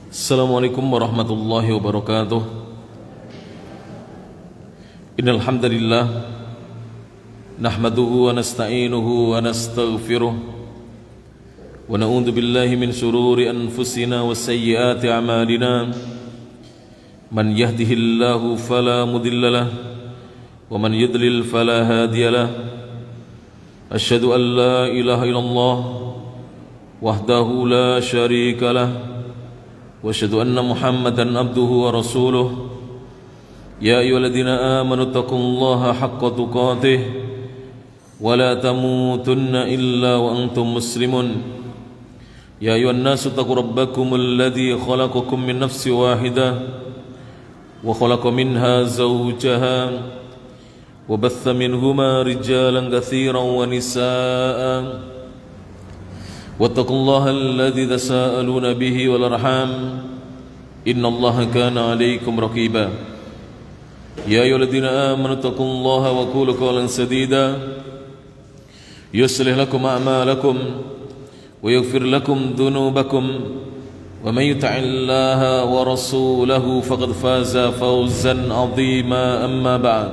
Assalamualaikum warahmatullahi wabarakatuh. Innal hamdalillah nahmaduhu wa nasta'inuhu wa nastaghfiruh wa na'udzu billahi min shururi anfusina wa sayyiati a'malina. Man yahdihillahu fala mudilla lahu wa man yudlil fala hadiya lahu. Asyhadu an la ilaha illallah wahdahu la syarika lahu wa asyhadu anna Muhammadan abduhu wa rasuluh. Ya ayyuhalladzina amanu taqullaha haqqa tuqatih wa la tamutunna illa wa antum muslimun. Ya ayyuhan nasu taqu rabbakumul ladzi khalaqakum min nafsin wahidah wa khalaqa minha zawjaha wa batha minhuma rijalan katsiran wa nisaa'a. واتقوا الله الذي تساءلون به والأرحام إن الله كان عليكم رقيبا يا أيها الذين آمنوا اتقوا الله وقولوا قولا سديدا يصلح لكم أعمالكم ويغفر لكم ذنوبكم ومن يطع الله ورسوله فقد فاز فوزا عظيما أما بعد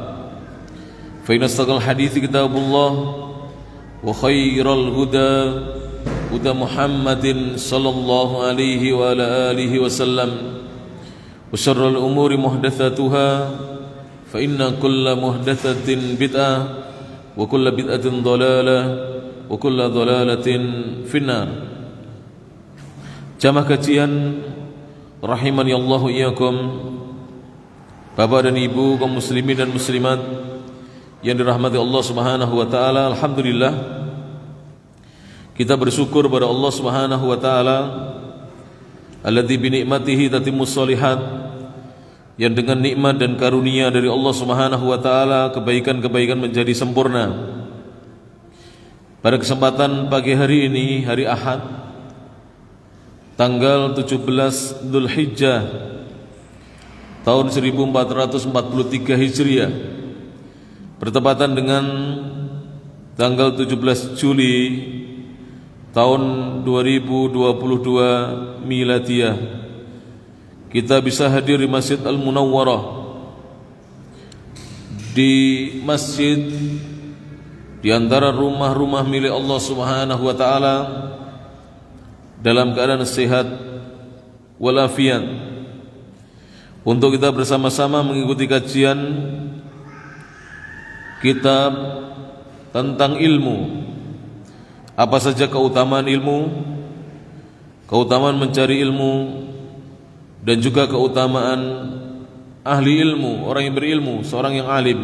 فإن أصدق الحديث كتاب الله وخير الهدى هدى محمد صلى الله عليه وعلى آله وسلم وشر الأمور محدثاتها فإن كل محدثة بدعة وكل بدعة ضلالة وكل ضلالة في النار. Jamaah kajian rahimani Allah iyyakum, Bapak dan Ibu kaum muslimin dan muslimat yang dirahmati Allah Subhanahu wa taala, alhamdulillah kita bersyukur kepada Allah Subhanahu wa taala alladzi bi ni'matihi tatimmus shalihat, yang dengan nikmat dan karunia dari Allah Subhanahu wa taala kebaikan-kebaikan menjadi sempurna. Pada kesempatan pagi hari ini, hari Ahad, tanggal 17 Dzulhijjah tahun 1443 Hijriah, bertepatan dengan tanggal 17 Juli tahun 2022 Miladiyah, kita bisa hadir di Masjid Al-Munawwarah, di masjid di antara rumah-rumah milik Allah Subhanahu wa taala, dalam keadaan sehat walafiat, untuk kita bersama-sama mengikuti kajian kitab tentang ilmu. Apa saja keutamaan ilmu, keutamaan mencari ilmu, dan juga keutamaan ahli ilmu, orang yang berilmu, seorang yang alim.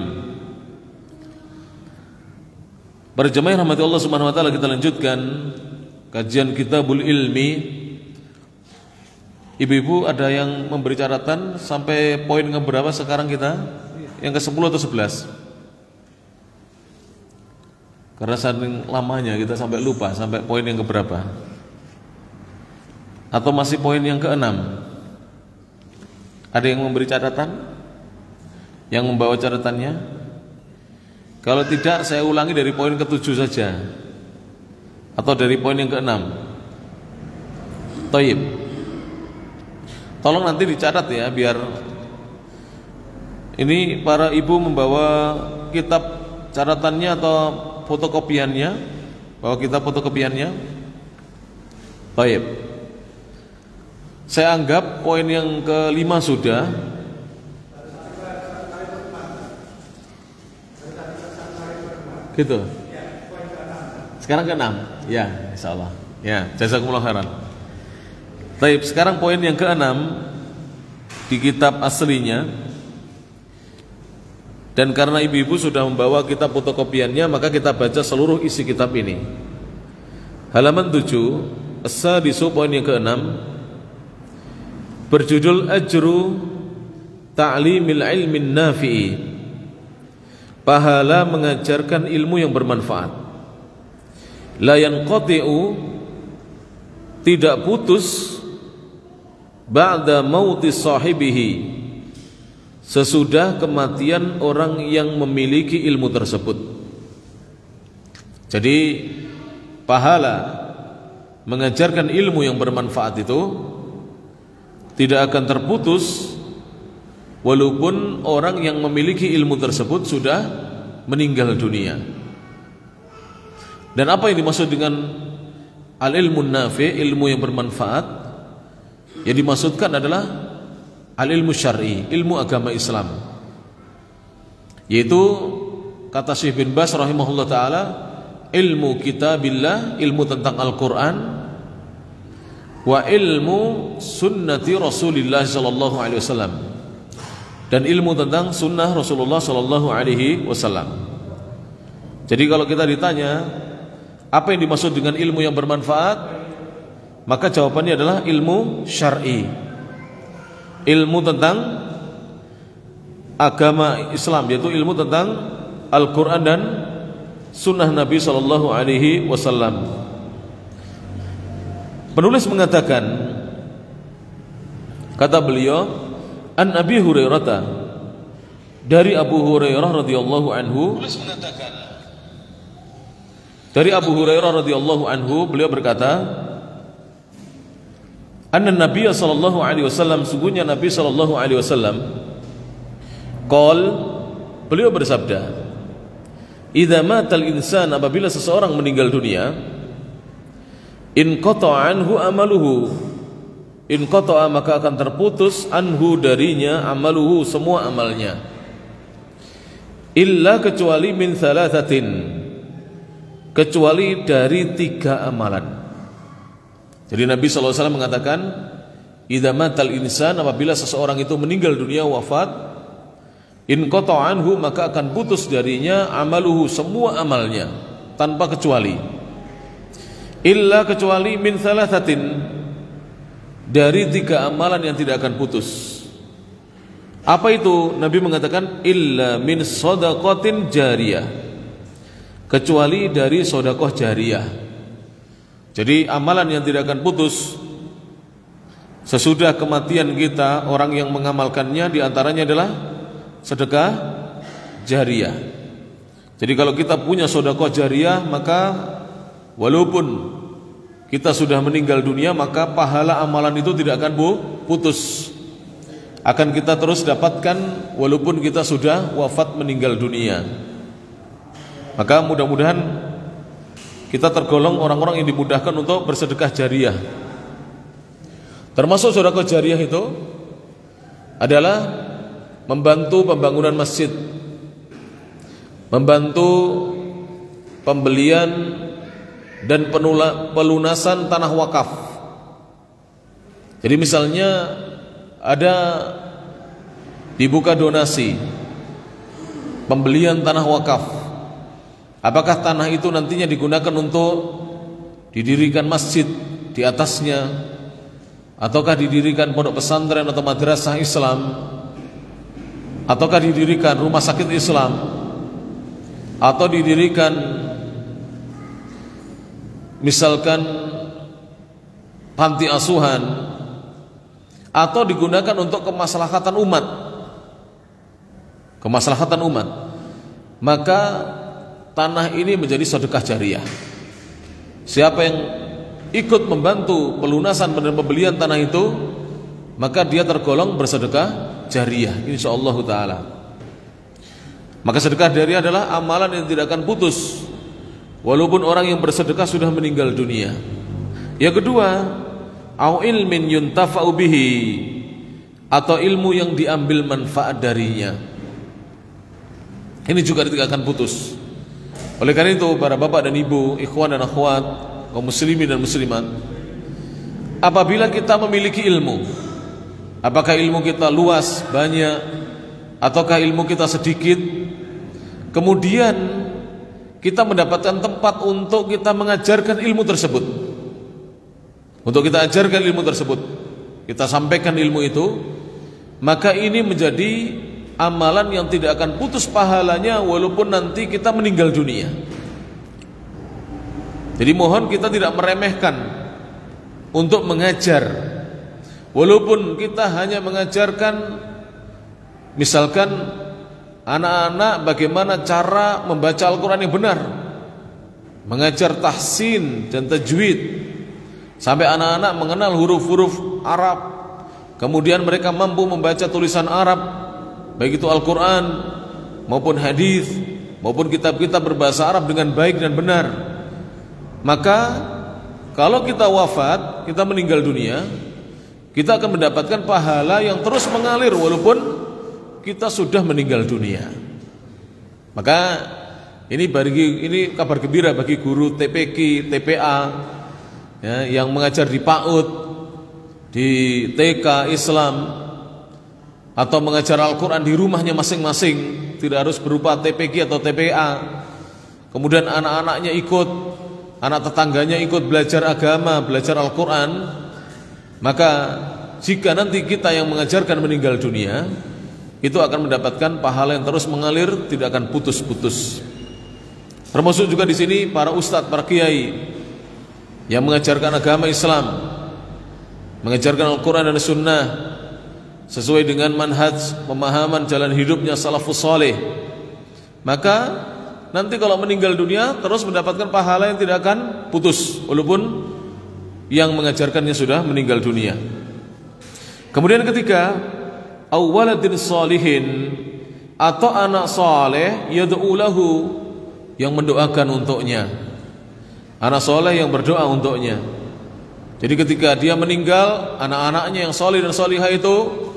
Para jemaah rahmati Allah Subhanahu wa taala, kita lanjutkan kajian Kitabul Ilmi. Ibu-ibu ada yang memberi catatan sampai poin yang berapa sekarang kita? Yang ke-10 atau 11? Karena saking lamanya kita sampai lupa sampai poin yang keberapa. Atau masih poin yang ke-6? Ada yang memberi catatan? Yang membawa catatannya? Kalau tidak, saya ulangi dari poin ke-7 saja, atau dari poin yang ke-6. Thayyib. Tolong nanti dicatat ya, biar ini para ibu membawa kitab catatannya atau fotokopiannya, bawa kita fotokopiannya. Baik. Saya anggap poin yang ke-5 sudah. Gitu. Sekarang ke-6. Ya, insyaallah. Ya, jazakumullah khairan. Baik, sekarang poin yang ke-6 di kitab aslinya. Dan karena ibu-ibu sudah membawa kitab fotokopiannya, maka kita baca seluruh isi kitab ini. Halaman 7, as-sadisu, poin yang ke-6, berjudul Ajru Ta'limil Ilmin Nafi'i, pahala mengajarkan ilmu yang bermanfaat. La yanqati'u, tidak putus, ba'da mauti sahibihi, sesudah kematian orang yang memiliki ilmu tersebut. Jadi pahala mengajarkan ilmu yang bermanfaat itu tidak akan terputus walaupun orang yang memiliki ilmu tersebut sudah meninggal dunia. Dan apa yang dimaksud dengan al-ilmu nafi', ilmu yang bermanfaat? Yang dimaksudkan adalah al-ilmu syar'i, ilmu agama Islam. Yaitu kata Syekh bin Baz rahimahullah taala, ilmu kitabillah, ilmu tentang Al-Qur'an, wa ilmu sunnati Rasulillah sallallahu alaihi wasallam, dan ilmu tentang sunnah Rasulullah sallallahu alaihi wasallam. Jadi kalau kita ditanya apa yang dimaksud dengan ilmu yang bermanfaat, maka jawabannya adalah ilmu syar'i, ilmu tentang agama Islam, yaitu ilmu tentang Al-Quran dan sunnah Nabi sallallahu alaihi wasallam. Penulis mengatakan, kata beliau, an Abi Hurairah, dari Abu Hurairah radhiyallahu anhu, dari Abu Hurairah radhiyallahu anhu, beliau berkata, anna Nabiy sallallahu alaihi wasallam, sungguhnya Nabi sallallahu alaihi wasallam, qol, beliau bersabda, idza matal insan, apabila seseorang meninggal dunia, in qata'a anhu amaluhu, in qata'a maka akan terputus anhu darinya amaluhu, semua amalnya, illa kecuali min thalathatin, kecuali dari 3 amalan. Jadi Nabi SAW mengatakan, idza matal insan, apabila seseorang itu meninggal dunia, wafat, in qata'a anhu maka akan putus darinya amaluhu, semua amalnya tanpa kecuali, illa kecuali min thalathatin, dari 3 amalan yang tidak akan putus. Apa itu? Nabi mengatakan illa min shadaqatin jariyah, kecuali dari sedekah jariyah. Jadi amalan yang tidak akan putus sesudah kematian kita, orang yang mengamalkannya diantaranya adalah sedekah jariyah. Jadi kalau kita punya sedekah jariyah, maka walaupun kita sudah meninggal dunia, maka pahala amalan itu tidak akan putus, akan kita terus dapatkan walaupun kita sudah wafat meninggal dunia. Maka mudah-mudahan kita tergolong orang-orang yang dimudahkan untuk bersedekah jariyah. Termasuk sedekah jariyah itu adalah membantu pembangunan masjid, membantu pembelian dan pelunasan tanah wakaf. Jadi misalnya ada dibuka donasi pembelian tanah wakaf, apakah tanah itu nantinya digunakan untuk didirikan masjid di atasnya, ataukah didirikan pondok pesantren atau madrasah Islam, ataukah didirikan rumah sakit Islam, atau didirikan misalkan panti asuhan, atau digunakan untuk kemaslahatan umat, maka tanah ini menjadi sedekah jariyah. Siapa yang ikut membantu pelunasan dan pembelian tanah itu, maka dia tergolong bersedekah jariyah, insyaallah taala. Maka sedekah jariyah adalah amalan yang tidak akan putus walaupun orang yang bersedekah sudah meninggal dunia. Yang kedua, au ilmin yuntafa'u bihi, atau ilmu yang diambil manfaat darinya. Ini juga tidak akan putus. Oleh karena itu, para bapak dan ibu, ikhwan dan akhwat, kaum muslimin dan muslimat, apabila kita memiliki ilmu, apakah ilmu kita luas, banyak, ataukah ilmu kita sedikit, kemudian kita mendapatkan tempat untuk kita mengajarkan ilmu tersebut, untuk kita ajarkan ilmu tersebut, kita sampaikan ilmu itu, maka ini menjadi amalan yang tidak akan putus pahalanya walaupun nanti kita meninggal dunia. Jadi mohon kita tidak meremehkan untuk mengajar, walaupun kita hanya mengajarkan misalkan anak-anak bagaimana cara membaca Al-Quran yang benar, mengajar tahsin dan tajwid, sampai anak-anak mengenal huruf-huruf Arab, kemudian mereka mampu membaca tulisan Arab, baik itu Al-Quran maupun hadis maupun kitab-kitab berbahasa Arab dengan baik dan benar, maka kalau kita wafat, kita meninggal dunia, kita akan mendapatkan pahala yang terus mengalir walaupun kita sudah meninggal dunia. Maka ini kabar gembira bagi guru TPQ, TPA ya, yang mengajar di PAUD, di TK Islam, atau mengajar Al-Quran di rumahnya masing-masing, tidak harus berupa TPQ atau TPA. Kemudian anak-anaknya ikut, anak tetangganya ikut belajar agama, belajar Al-Quran. Maka jika nanti kita yang mengajarkan meninggal dunia, itu akan mendapatkan pahala yang terus mengalir, tidak akan putus-putus. Termasuk juga di sini para ustadz, para kiai yang mengajarkan agama Islam, mengajarkan Al-Quran dan Sunnah sesuai dengan manhaj pemahaman jalan hidupnya salafus saleh. Maka nanti kalau meninggal dunia terus mendapatkan pahala yang tidak akan putus walaupun yang mengajarkannya sudah meninggal dunia. Kemudian ketiga, awwaladin salihin, atau anak saleh yad'u lahu, yang mendoakan untuknya, anak saleh yang berdoa untuknya. Jadi ketika dia meninggal, anak-anaknya yang saleh dan salihah itu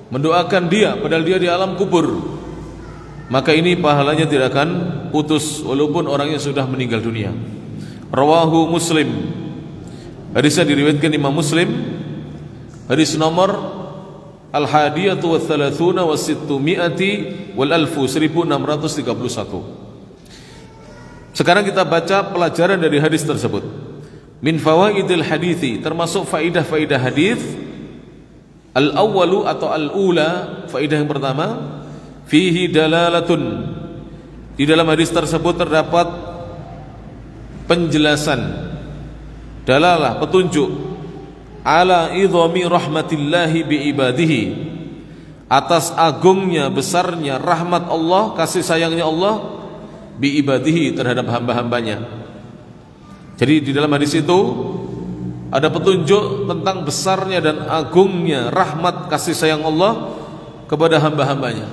mendoakan dia padahal dia di alam kubur, maka ini pahalanya tidak akan putus walaupun orangnya sudah meninggal dunia. Rawahu Muslim, hadisnya diriwayatkan Imam Muslim, hadis nomor Al-Hadiyatu wa Thalathuna wa Sittumi'ati wal Alfu 1631. Sekarang kita baca pelajaran dari hadis tersebut. Min fawaidil hadithi, termasuk faidah-faidah hadis. Al-awwalu atau al-ula, faidah yang pertama, fihi dalalatun, di dalam hadis tersebut terdapat penjelasan, dalalah, petunjuk, ala idhami rahmatillahi biibadihi, atas agungnya, besarnya rahmat Allah, kasih sayangnya Allah biibadihi, terhadap hamba-hambanya. Jadi di dalam hadis itu ada petunjuk tentang besarnya dan agungnya rahmat kasih sayang Allah kepada hamba-hambanya.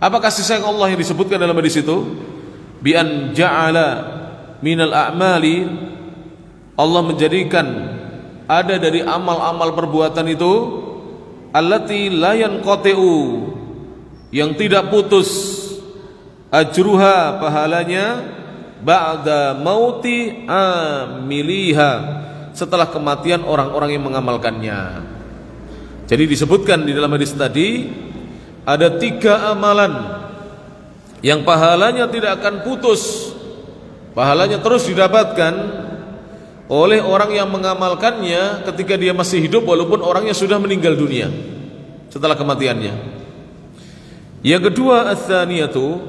Apa kasih sayang Allah yang disebutkan dalam hadis itu? Bi an ja'ala minal a'mali, Allah menjadikan ada dari amal-amal perbuatan itu allati la yanqati'u, yang tidak putus, ajruha, pahalanya, ba'da mauti amiliha, setelah kematian orang-orang yang mengamalkannya. Jadi disebutkan di dalam hadis tadi ada 3 amalan yang pahalanya tidak akan putus, pahalanya terus didapatkan oleh orang yang mengamalkannya ketika dia masih hidup walaupun orangnya sudah meninggal dunia setelah kematiannya. Yang kedua, ats-tsaniyatu,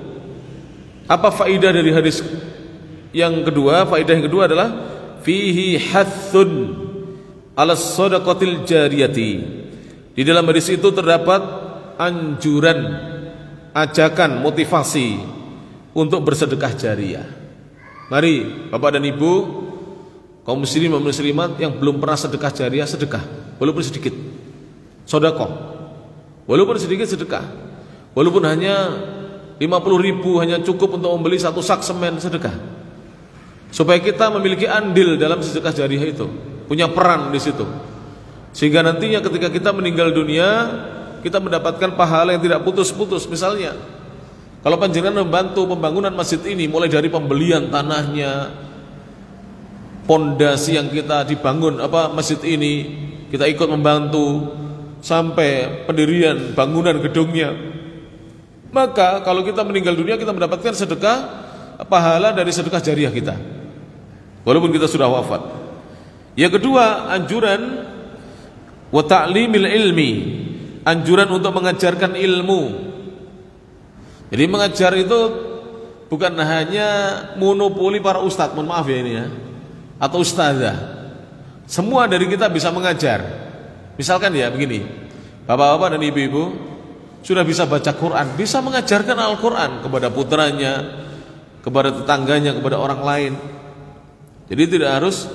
apa faedah dari hadis yang kedua? Faedah yang kedua adalah fihi hathun ala shadaqatil jariyati. Di dalam hadis itu terdapat anjuran, ajakan, motivasi untuk bersedekah jariah. Mari Bapak dan Ibu, kaum muslimin dan muslimat yang belum pernah sedekah jariah, sedekah walaupun sedikit, sedekah walaupun sedikit, sedekah walaupun hanya 50.000, hanya cukup untuk membeli 1 sak semen, sedekah, supaya kita memiliki andil dalam sedekah jariah itu, punya peran di situ, sehingga nantinya ketika kita meninggal dunia kita mendapatkan pahala yang tidak putus-putus. Misalnya kalau panjenengan membantu pembangunan masjid ini, mulai dari pembelian tanahnya, pondasi yang kita dibangun masjid ini kita ikut membantu, sampai pendirian bangunan gedungnya, maka kalau kita meninggal dunia kita mendapatkan sedekah, pahala dari sedekah jariah kita walaupun kita sudah wafat. Yang kedua, anjuran wa ta'limil ilmi, anjuran untuk mengajarkan ilmu. Jadi mengajar itu bukan hanya monopoli para ustadz, mohon maaf ya ini ya, atau ustazah. Semua dari kita bisa mengajar. Misalkan ya begini, bapak-bapak dan ibu-ibu sudah bisa baca Quran, bisa mengajarkan Al-Quran kepada putranya, kepada tetangganya, kepada orang lain. Jadi tidak harus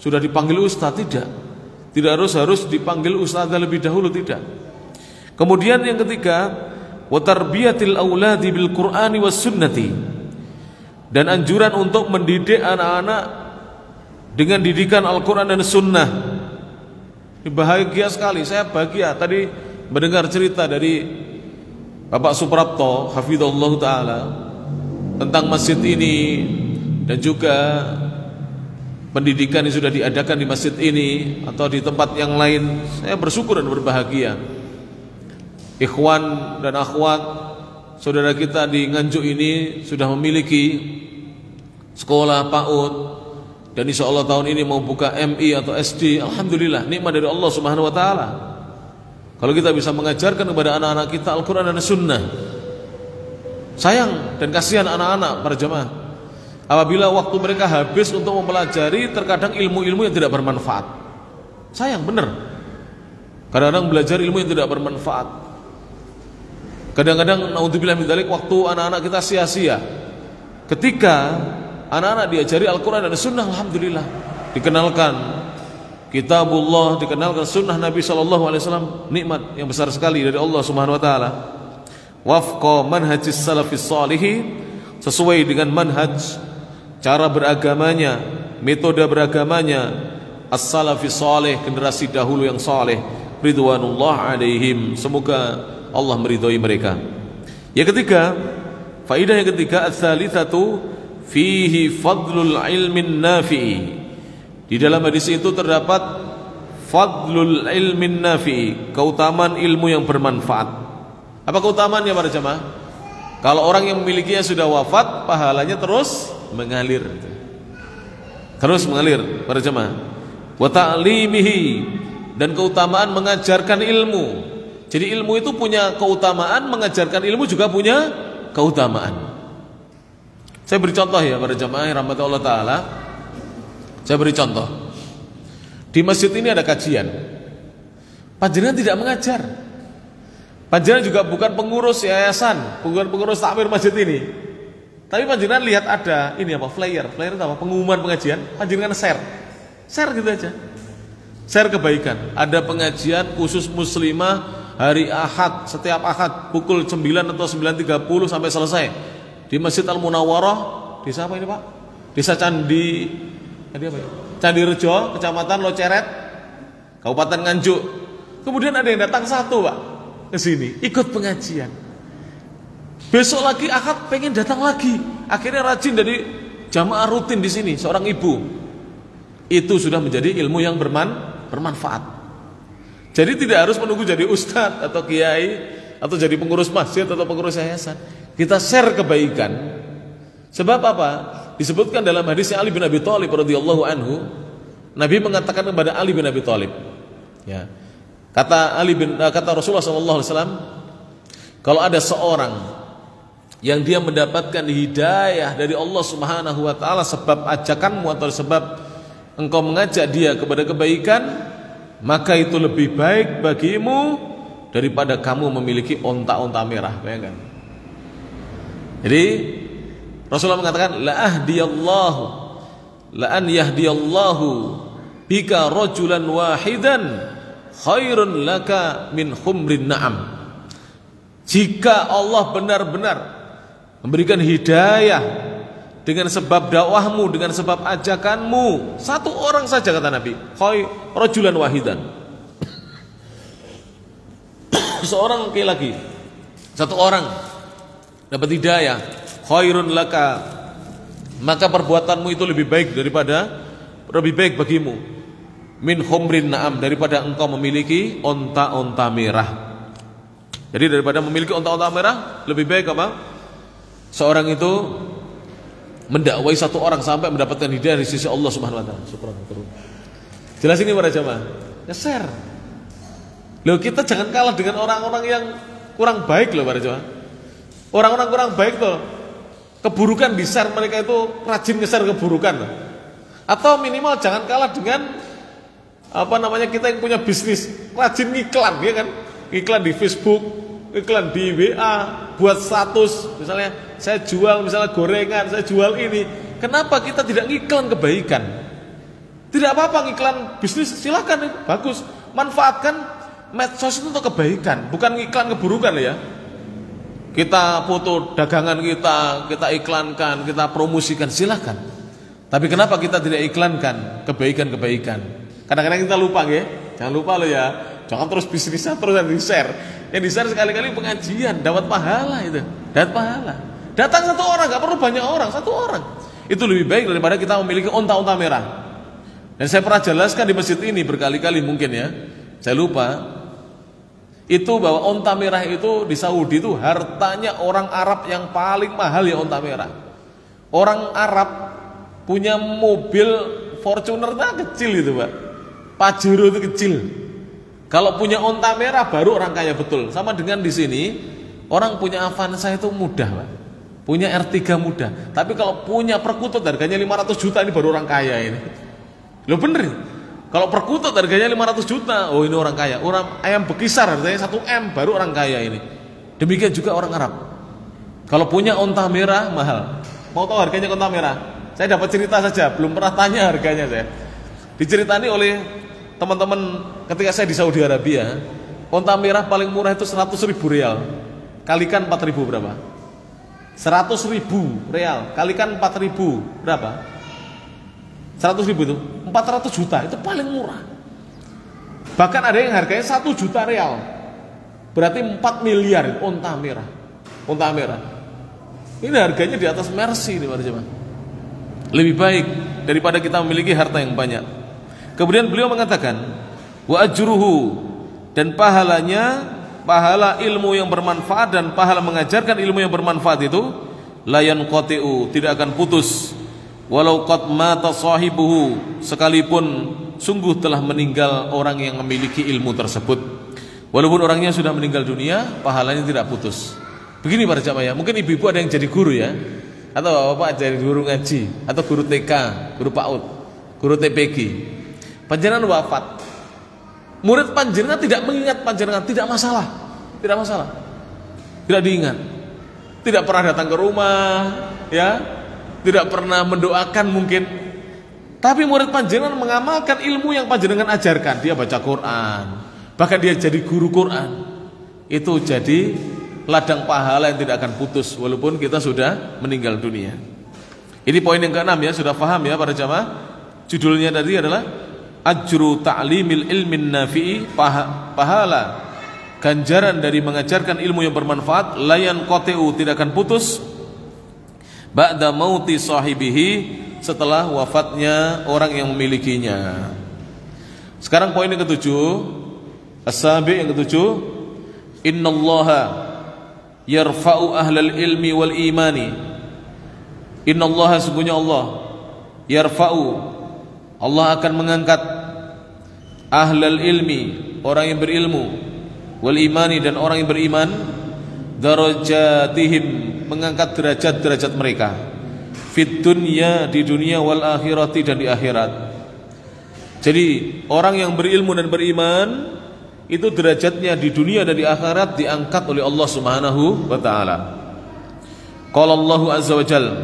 sudah dipanggil ustaz, tidak. Tidak harus dipanggil ustadzah lebih dahulu, tidak. Kemudian yang ketiga, wa tarbiyatil auladi bil Qur'ani was sunnati. Dan anjuran untuk mendidik anak-anak dengan didikan Al-Qur'an dan Sunnah. Bahagia sekali, saya bahagia tadi mendengar cerita dari Bapak Suprapto hafizallahu taala tentang masjid ini dan juga pendidikan yang sudah diadakan di masjid ini atau di tempat yang lain. Saya bersyukur dan berbahagia. Ikhwan dan akhwat saudara kita di Nganjuk ini sudah memiliki sekolah PAUD dan insyaallah tahun ini mau buka MI atau SD. Alhamdulillah, nikmat dari Allah Subhanahu wa taala. Kalau kita bisa mengajarkan kepada anak-anak kita Al-Qur'an dan Sunnah. Sayang dan kasihan anak-anak para jemaah apabila waktu mereka habis untuk mempelajari terkadang ilmu-ilmu yang tidak bermanfaat. Sayang benar. Kadang-kadang belajar ilmu yang tidak bermanfaat. Kadang-kadang naudzubillah min dzalik waktu anak-anak kita sia-sia. Ketika anak-anak diajari Al-Qur'an dan Sunnah, alhamdulillah, dikenalkan Kitabullah, dikenalkan Sunnah Nabi SAW, nikmat yang besar sekali dari Allah Subhanahu Wa Taala. Wafqa manhajis salafis salihin, sesuai dengan manhaj cara beragamanya, metode beragamanya as-salafis salih, generasi dahulu yang saleh, ridwanullah alaihim, semoga Allah meridhai mereka. Yang ketiga, faedah yang ketiga, ats-tsalitsatu fihi fadlul ilmin nafi'i. Di dalam hadis itu terdapat fadlul ilmin nafi'i, keutamaan ilmu yang bermanfaat. Apa keutamaannya para jemaah? Kalau orang yang memilikinya sudah wafat, pahalanya terus mengalir. Terus mengalir para jemaah. Wa ta'limihi, dan keutamaan mengajarkan ilmu. Jadi ilmu itu punya keutamaan, mengajarkan ilmu juga punya keutamaan. Saya beri contoh ya para jemaah rahmati Allah taala. Saya beri contoh. Di masjid ini ada kajian. Panjenengan tidak mengajar. Panjenengan juga bukan pengurus yayasan, bukan pengurus takmir masjid ini. Tapi panjenengan lihat ada ini apa, flyer itu apa, pengumuman pengajian, panjenengan share gitu aja. Share kebaikan. Ada pengajian khusus muslimah hari Ahad, setiap Ahad pukul 9 atau 9.30 sampai selesai di Masjid Al-Munawwarah. Desa apa ini Pak? Desa Candi Rejo, Kecamatan Loceret, Kabupaten Nganjuk. Kemudian ada yang datang satu Pak ke sini ikut pengajian. Besok lagi Ahad pengen datang lagi. Akhirnya rajin dari jamaah rutin di sini, seorang ibu. Itu sudah menjadi ilmu yang bermanfaat. Jadi tidak harus menunggu jadi ustadz atau kiai atau jadi pengurus masjid atau pengurus yayasan. Kita share kebaikan. Sebab apa? Disebutkan dalam hadisnya Ali bin Abi Thalib radhiyallahu anhu, Nabi mengatakan kepada Ali bin Abi Thalib, ya, kata Rasulullah SAW, kalau ada seorang yang dia mendapatkan hidayah dari Allah Subhanahu Wa Taala sebab ajakanmu atau sebab engkau mengajak dia kepada kebaikan, maka itu lebih baik bagimu daripada kamu memiliki onta-onta merah. Bayangkan. Jadi Rasulullah mengatakan la an yahdiyallahu bika rajulan wahidan khairun laka min humrin na'am. Jika Allah benar-benar memberikan hidayah dengan sebab dakwahmu, dengan sebab ajakanmu, satu orang saja kata Nabi, rajulan wahidan, seorang laki-laki, satu orang dapat hidayah, khairun laka, maka perbuatanmu itu lebih baik bagimu min humrin na'am, daripada engkau memiliki onta-onta merah. Jadi daripada memiliki onta-onta merah, lebih baik apa? Seorang itu mendakwai satu orang sampai mendapatkan hidayah di sisi Allah Subhanahu wa taala. Jelas ini para jamaah? Ya share. Loh, kita jangan kalah dengan orang-orang yang kurang baik loh para jamaah. Orang-orang kurang baik tuh, keburukan di share, mereka itu rajin nge-share keburukan. Atau minimal jangan kalah dengan kita yang punya bisnis, rajin ngiklan, ya kan? Iklan di Facebook, iklan di WA, buat status, misalnya saya jual misalnya gorengan, saya jual ini. Kenapa kita tidak ngiklan kebaikan? Tidak apa-apa ngiklan bisnis, silakan, bagus. Manfaatkan medsos itu untuk kebaikan, bukan ngiklan keburukan ya. Kita foto dagangan kita iklankan, kita promosikan, silakan. Tapi kenapa kita tidak iklankan kebaikan-kebaikan? Kadang-kadang kita lupa ya. Jangan lupa lo ya. Jangan terus bisnisnya terus di-share. Yang di-share sekali-kali pengajian, dapat pahala itu. Dapat pahala. Datang satu orang, gak perlu banyak orang, satu orang. Itu lebih baik daripada kita memiliki onta-onta merah. Dan saya pernah jelaskan di masjid ini berkali-kali mungkin ya. Saya lupa. Itu bahwa onta merah itu di Saudi itu hartanya orang Arab yang paling mahal ya onta merah. Orang Arab punya mobil Fortuner kecil itu Pak. Pajero itu kecil. Kalau punya onta merah baru orang kaya betul. Sama dengan di sini orang punya Avanza itu mudah Pak. Punya R3 mudah. Tapi kalau punya perkutut harganya 500 juta ini baru orang kaya ini. Loh bener. Kalau perkutut harganya 500 juta, oh ini orang kaya. Orang ayam bekisar harganya 1 M baru orang kaya ini. Demikian juga orang Arab. Kalau punya onta merah mahal. Mau tahu harganya onta merah? Saya dapat cerita saja, belum pernah tanya harganya saya. Diceritani oleh teman-teman ketika saya di Saudi Arabia, onta merah paling murah itu 100.000 rial. Kalikan 4.000 berapa? 100.000 real kalikan 4.000 berapa? 100.000 itu 400 juta, itu paling murah. Bahkan ada yang harganya 1 juta real, berarti 4 miliar onta merah. Onta merah ini harganya di atas Mercy ini para jemaah. Lebih baik daripada kita memiliki harta yang banyak. Kemudian beliau mengatakan wa ajruhu, dan pahalanya, pahala ilmu yang bermanfaat dan pahala mengajarkan ilmu yang bermanfaat itu la yanqati'u, tidak akan putus. Walau qad mata sahibuhu, sekalipun sungguh telah meninggal orang yang memiliki ilmu tersebut. Walaupun orangnya sudah meninggal dunia, pahalanya tidak putus. Begini para jamaah ya, mungkin ibu-ibu ada yang jadi guru ya, atau bapak jadi guru ngaji, atau guru TK, guru PAUD, guru TPG. Panjenengan wafat, murid panjenengan tidak mengingat panjenengan, tidak masalah, tidak masalah, tidak diingat, tidak pernah datang ke rumah, ya, tidak pernah mendoakan mungkin. Tapi murid panjenengan mengamalkan ilmu yang panjenengan ajarkan, dia baca Quran, bahkan dia jadi guru Quran. Itu jadi ladang pahala yang tidak akan putus walaupun kita sudah meninggal dunia. Ini poin yang ke-6 ya, sudah paham ya para jamaah. Judulnya tadi adalah ajru ta'limil ilmin nafi'i, pahala ganjaran dari mengajarkan ilmu yang bermanfaat, layan qati'u, tidak akan putus, ba'da mauti sahibihi, setelah wafatnya orang yang memilikinya. Sekarang poin yang ke-7, as-sabi yang ke-7, innallaha yarfa'u ahlal ilmi wal imani. Innallaha, sungguhnya Allah, yarfa'u, Allah akan mengangkat ahlal ilmi, orang yang berilmu, wal imani, dan orang yang beriman, darajatihim, mengangkat derajat-derajat mereka, fit dunya, di dunia, wal akhirati, dan di akhirat. Jadi orang yang berilmu dan beriman itu derajatnya di dunia dan di akhirat diangkat oleh Allah Subhanahu wa taala. Qala Allahu azza wa jalla,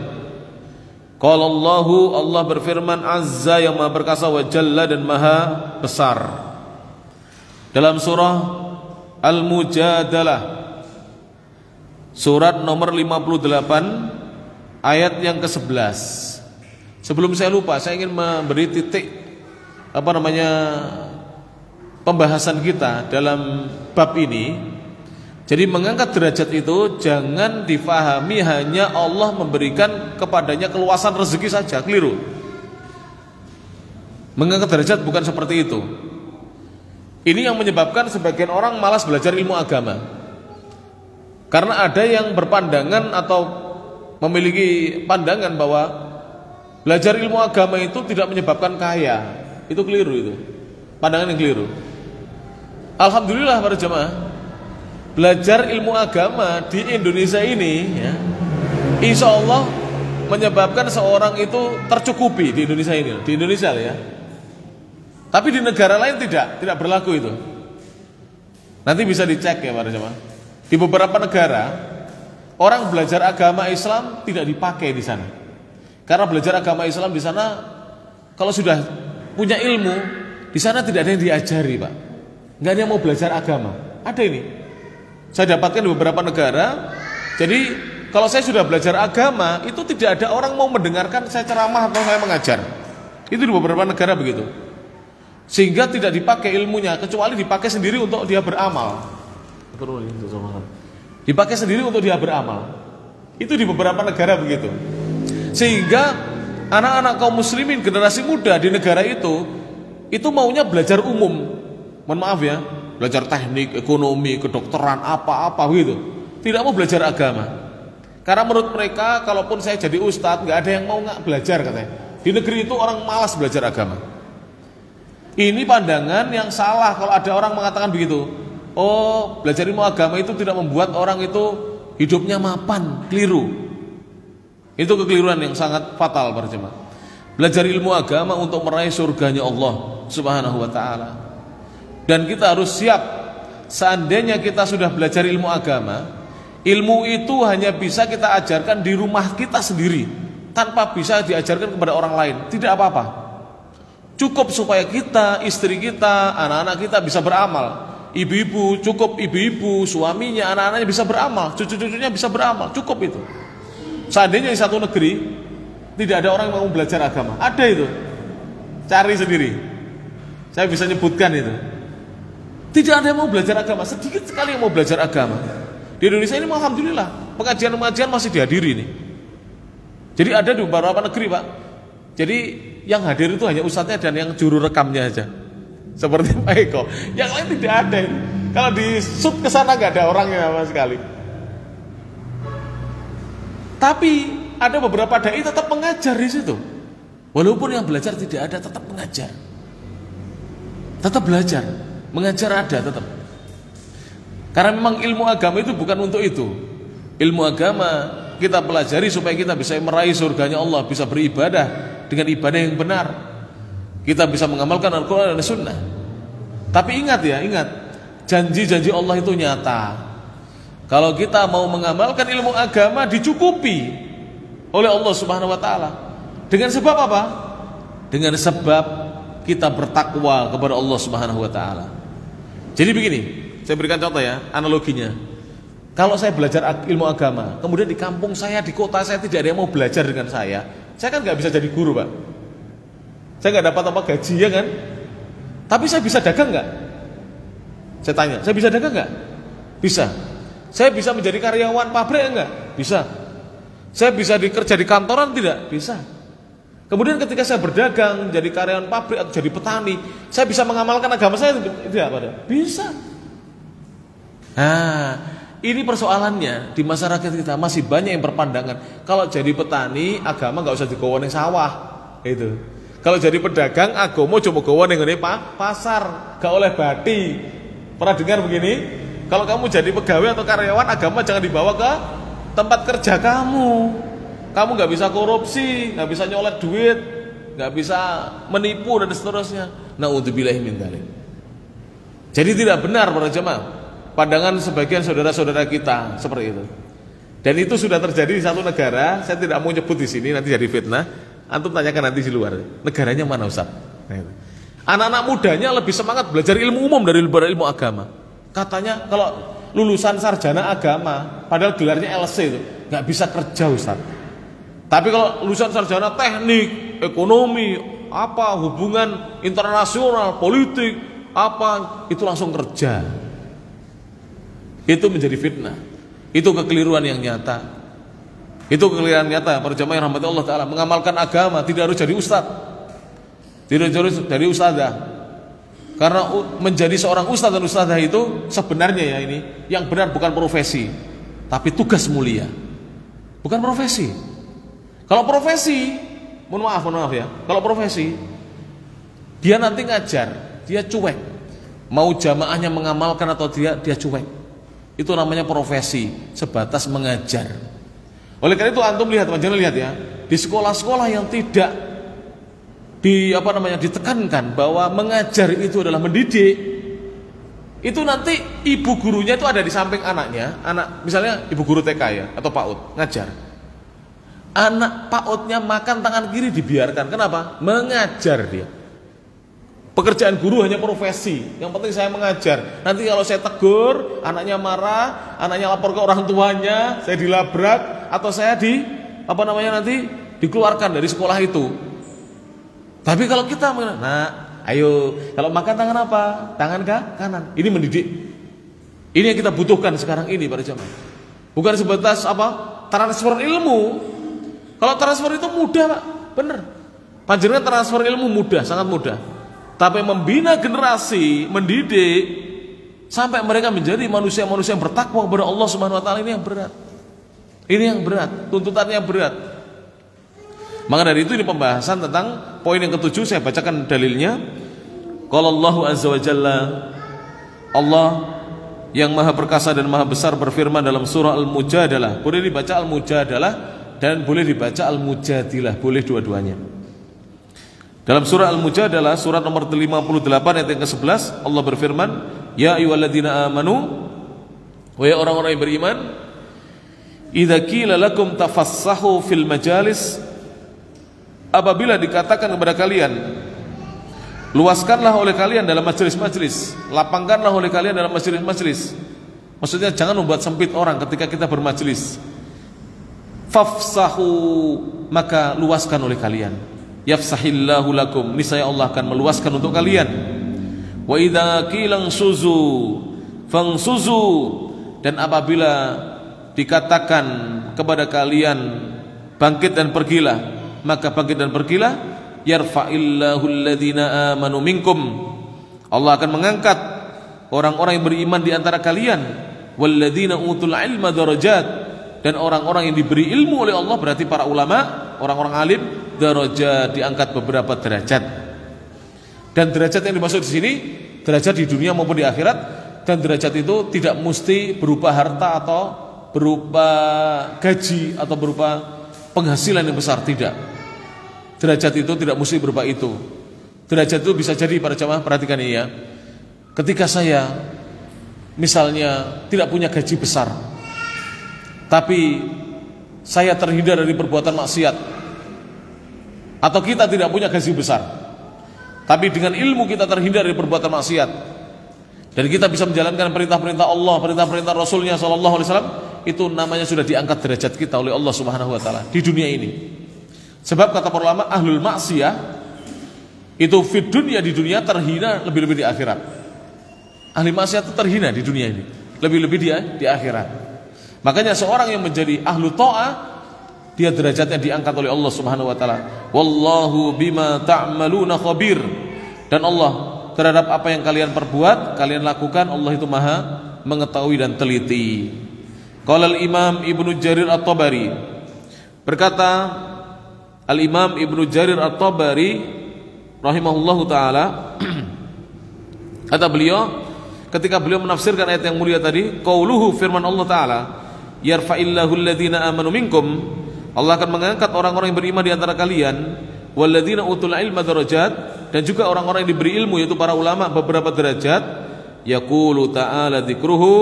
qala Allahu, Allah berfirman, azza, yang maha perkasa, wa jalla, dan maha besar, dalam surah Al-Mujadalah, surat nomor 58 ayat yang ke-11. Sebelum saya lupa, saya ingin memberi titik pembahasan kita dalam bab ini. Jadi mengangkat derajat itu jangan difahami hanya Allah memberikan kepadanya keluasan rezeki saja, keliru. Mengangkat derajat bukan seperti itu. Ini yang menyebabkan sebagian orang malas belajar ilmu agama. Karena ada yang berpandangan atau memiliki pandangan bahwa belajar ilmu agama itu tidak menyebabkan kaya. Itu keliru, itu pandangan yang keliru. Alhamdulillah para jemaah, belajar ilmu agama di Indonesia ini ya, insya Allah menyebabkan seorang itu tercukupi di Indonesia ini, di Indonesia ya. Tapi di negara lain tidak berlaku itu. Nanti bisa dicek ya para jemaah. Di beberapa negara orang belajar agama Islam tidak dipakai di sana. Karena belajar agama Islam di sana kalau sudah punya ilmu, di sana tidak ada yang diajari, Pak. Nggak ada yang mau belajar agama. Ada ini. Saya dapatkan di beberapa negara. Jadi kalau saya sudah belajar agama, itu tidak ada orang mau mendengarkan saya ceramah atau saya mengajar. Itu di beberapa negara begitu. Sehingga tidak dipakai ilmunya, kecuali dipakai sendiri untuk dia beramal. Dipakai sendiri untuk dia beramal. Itu di beberapa negara begitu. Sehingga anak-anak kaum muslimin generasi muda di negara itu maunya belajar umum. Mohon maaf ya, belajar teknik, ekonomi, kedokteran, apa-apa gitu. Tidak mau belajar agama. Karena menurut mereka, kalaupun saya jadi ustadz, nggak ada yang mau belajar katanya. Di negeri itu orang malas belajar agama. Ini pandangan yang salah kalau ada orang mengatakan begitu. Oh, belajar ilmu agama itu tidak membuat orang itu hidupnya mapan, keliru. Itu kekeliruan yang sangat fatal para jemaah. Belajar ilmu agama untuk meraih surganya Allah Subhanahu wa taala. Dan kita harus siap, seandainya kita sudah belajar ilmu agama, ilmu itu hanya bisa kita ajarkan di rumah kita sendiri, tanpa bisa diajarkan kepada orang lain. Tidak apa-apa. Cukup supaya kita, istri kita, anak-anak kita bisa beramal. Ibu-ibu, cukup ibu-ibu, suaminya, anak-anaknya bisa beramal, cucu-cucunya bisa beramal, cukup itu. Seandainya di satu negeri tidak ada orang yang mau belajar agama, ada itu. Cari sendiri. Saya bisa nyebutkan itu. Tidak ada yang mau belajar agama, sedikit sekali yang mau belajar agama. Di Indonesia ini alhamdulillah, pengajian-pengajian masih dihadiri nih. Jadi ada di beberapa negeri, Pak. Jadi yang hadir itu hanya ustadznya dan yang juru rekamnya aja. Seperti Pak Eko. Yang lain tidak ada ini. Kalau di shoot ke sana nggak ada orangnya sama sekali. Tapi ada beberapa dai tetap mengajar di situ. Walaupun yang belajar tidak ada, tetap mengajar. Tetap belajar, mengajar ada tetap. Karena memang ilmu agama itu bukan untuk itu. Ilmu agama kita pelajari supaya kita bisa meraih surganya Allah, bisa beribadah dengan ibadah yang benar. Kita bisa mengamalkan Al-Quran dan Sunnah. Tapi ingat ya, ingat, janji-janji Allah itu nyata. Kalau kita mau mengamalkan ilmu agama, dicukupi oleh Allah Subhanahu wa taala. Dengan sebab apa? Dengan sebab kita bertakwa kepada Allah Subhanahu wa taala. Jadi begini, saya berikan contoh ya, analoginya. Kalau saya belajar ilmu agama, kemudian di kampung saya, di kota saya tidak ada yang mau belajar dengan saya kan nggak bisa jadi guru, Pak. Saya nggak dapat apa gaji, ya kan? Tapi saya bisa dagang nggak? Saya tanya, saya bisa dagang nggak? Bisa. Saya bisa menjadi karyawan pabrik enggak? Bisa. Saya bisa kerja di kantoran tidak? Bisa. Kemudian ketika saya berdagang, jadi karyawan pabrik atau jadi petani, saya bisa mengamalkan agama saya tidak pada? Bisa. Nah, ini persoalannya di masyarakat kita masih banyak yang berpandangan kalau jadi petani agama nggak usah digawa ning sawah, itu. Kalau jadi pedagang agama cuma gawa ning ngene pasar, gak oleh bati. Pernah dengar begini? Kalau kamu jadi pegawai atau karyawan, agama jangan dibawa ke tempat kerja kamu. Kamu nggak bisa korupsi, nggak bisa nyolet duit, nggak bisa menipu dan seterusnya. Na'udzubillahi min dzalik. Jadi tidak benar para jemaah pandangan sebagian saudara-saudara kita seperti itu. Dan itu sudah terjadi di satu negara. Saya tidak mau nyebut di sini, nanti jadi fitnah. Antum tanyakan nanti di luar. Negaranya mana, Ustaz? Anak-anak mudanya lebih semangat belajar ilmu umum dari ilmu agama. Katanya kalau lulusan sarjana agama, padahal gelarnya LC itu, nggak bisa kerja, Ustaz. Tapi kalau lulusan sarjana teknik, ekonomi, apa hubungan internasional, politik, apa itu langsung kerja. Itu menjadi fitnah. Itu kekeliruan yang nyata. Itu kekeliruan nyata. Para jamaah yang rahmati Allah Ta'ala, mengamalkan agama tidak harus jadi ustadz, tidak harus jadi ustadzah. Karena menjadi seorang ustadz dan ustadzah itu sebenarnya ya ini yang benar bukan profesi, tapi tugas mulia. Bukan profesi. Kalau profesi, mohon maaf ya. Kalau profesi, dia nanti ngajar, dia cuek. Mau jamaahnya mengamalkan atau dia cuek. Itu namanya profesi, sebatas mengajar. Oleh karena itu antum lihat, jangan lihat ya, di sekolah-sekolah yang tidak ditekankan bahwa mengajar itu adalah mendidik, itu nanti ibu gurunya itu ada di samping anaknya, misalnya ibu guru TK ya atau PAUD ngajar. Anak PAUDnya makan tangan kiri dibiarkan. Kenapa? Mengajar dia. Pekerjaan guru hanya profesi, yang penting saya mengajar. Nanti kalau saya tegur, anaknya marah, anaknya lapor ke orang tuanya, saya dilabrak atau saya nanti dikeluarkan dari sekolah itu. Tapi kalau kita ayo, kalau makan tangan apa? Tangan kanan. Ini mendidik. Ini yang kita butuhkan sekarang ini para jamaah. Bukan sebatas transfer ilmu. Kalau transfer itu mudah, Pak. Bener. Panjenengan transfer ilmu mudah, sangat mudah. Tapi membina generasi, mendidik sampai mereka menjadi manusia-manusia yang bertakwa kepada Allah Subhanahu wa taala, ini yang berat. Ini yang berat, tuntutannya berat. Maka dari itu ini pembahasan tentang poin yang ketujuh, saya bacakan dalilnya. Qala Allahu azza wa jalla, Allah yang maha perkasa dan maha besar berfirman dalam surah Al-Mujadalah. Boleh dibaca Al-Mujadalah dan boleh dibaca Al-Mujadilah, boleh dua-duanya. Dalam surah Al-Mujadalah, surat nomor 58 ayat yang ke-11, Allah berfirman, ya ayyuhalladzina amanu, wahai orang-orang yang beriman, idza qila lakum tafassahu fil majalis, apabila dikatakan kepada kalian, luaskanlah oleh kalian dalam majelis-majelis, lapangkanlah oleh kalian dalam majelis-majelis. Maksudnya jangan membuat sempit orang ketika kita bermajelis. Fafsahu, maka luaskan oleh kalian. Yafsahillahu lakum, niscaya Allah akan meluaskan untuk kalian. Wa idza qila suzu fangsuzu, dan apabila dikatakan kepada kalian bangkit dan pergilah, maka bangkit dan pergilah. Yarfa'illahu alladhina amanu minkum, Allah akan mengangkat orang-orang yang beriman di antara kalian. Walladzina utul ilma darajat, dan orang-orang yang diberi ilmu oleh Allah, berarti para ulama, orang-orang alim, darajat, diangkat beberapa derajat. Dan derajat yang dimaksud di sini derajat di dunia maupun di akhirat, dan derajat itu tidak mesti berupa harta atau berupa gaji atau berupa penghasilan yang besar, tidak. Derajat itu tidak mesti berupa itu. Derajat itu bisa jadi, para jamaah perhatikan ini ya, ketika saya misalnya tidak punya gaji besar, tapi saya terhindar dari perbuatan maksiat, atau kita tidak punya gaji besar, tapi dengan ilmu kita terhindar dari perbuatan maksiat, dan kita bisa menjalankan perintah-perintah Allah, perintah-perintah Rasulnya Sallallahu Alaihi Wasallam, itu namanya sudah diangkat derajat kita oleh Allah Subhanahu Wa Taala di dunia ini. Sebab kata para ulama, ahlul maksiyah itu fid dunya, di dunia terhina, lebih-lebih di akhirat. Ahli maksiat itu terhina di dunia ini, lebih-lebih dia di akhirat. Makanya seorang yang menjadi ahlu ta'ah, dia derajatnya diangkat oleh Allah Subhanahu wa taala. Wallahu bima ta'maluna khabir, dan Allah terhadap apa yang kalian perbuat, kalian lakukan, Allah itu maha mengetahui dan teliti. Qala al-Imam Ibnu Jarir At-Tabari, berkata Al-Imam Ibnu Jarir At-Tabari rahimahullahu taala, kata beliau ketika beliau menafsirkan ayat yang mulia tadi, qauluhu, firman Allah taala, yarfa'illahu alladhina amanu minkum, Allah akan mengangkat orang-orang yang beriman di antara kalian, walladzina utul ilma darajat, dan juga orang-orang yang diberi ilmu yaitu para ulama beberapa derajat. Yaqulu ta'ala dzikruhu,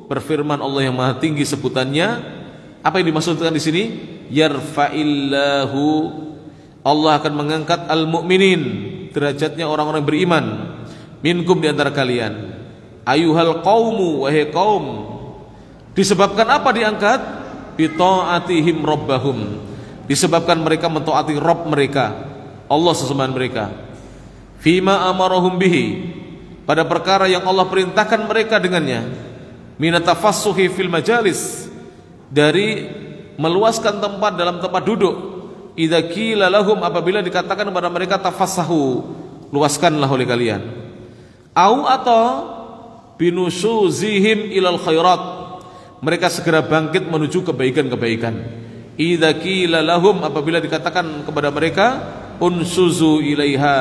berfirman Allah yang maha tinggi sebutannya. Apa yang dimaksudkan di sini? Yarfa'illahu, Allah akan mengangkat al-mu'minin, derajatnya orang-orang beriman, minkum, di antara kalian. Ayuhal qaumu, wahai kaum. Disebabkan apa diangkat? Bita'atihim rabbahum, disebabkan mereka mentaati Rabb mereka, Allah sesembahan mereka. Fima amarahum bihi, pada perkara yang Allah perintahkan mereka dengannya. Minatafassuhi fil majalis, dari meluaskan tempat dalam tempat duduk. Idza qila lahum, apabila dikatakan kepada mereka tafassahu, luaskanlah oleh kalian. Au, atau binusuzihim ilal khairat, mereka segera bangkit menuju kebaikan-kebaikan. Idza qila lahum, apabila dikatakan kepada mereka unsuzu ilaiha,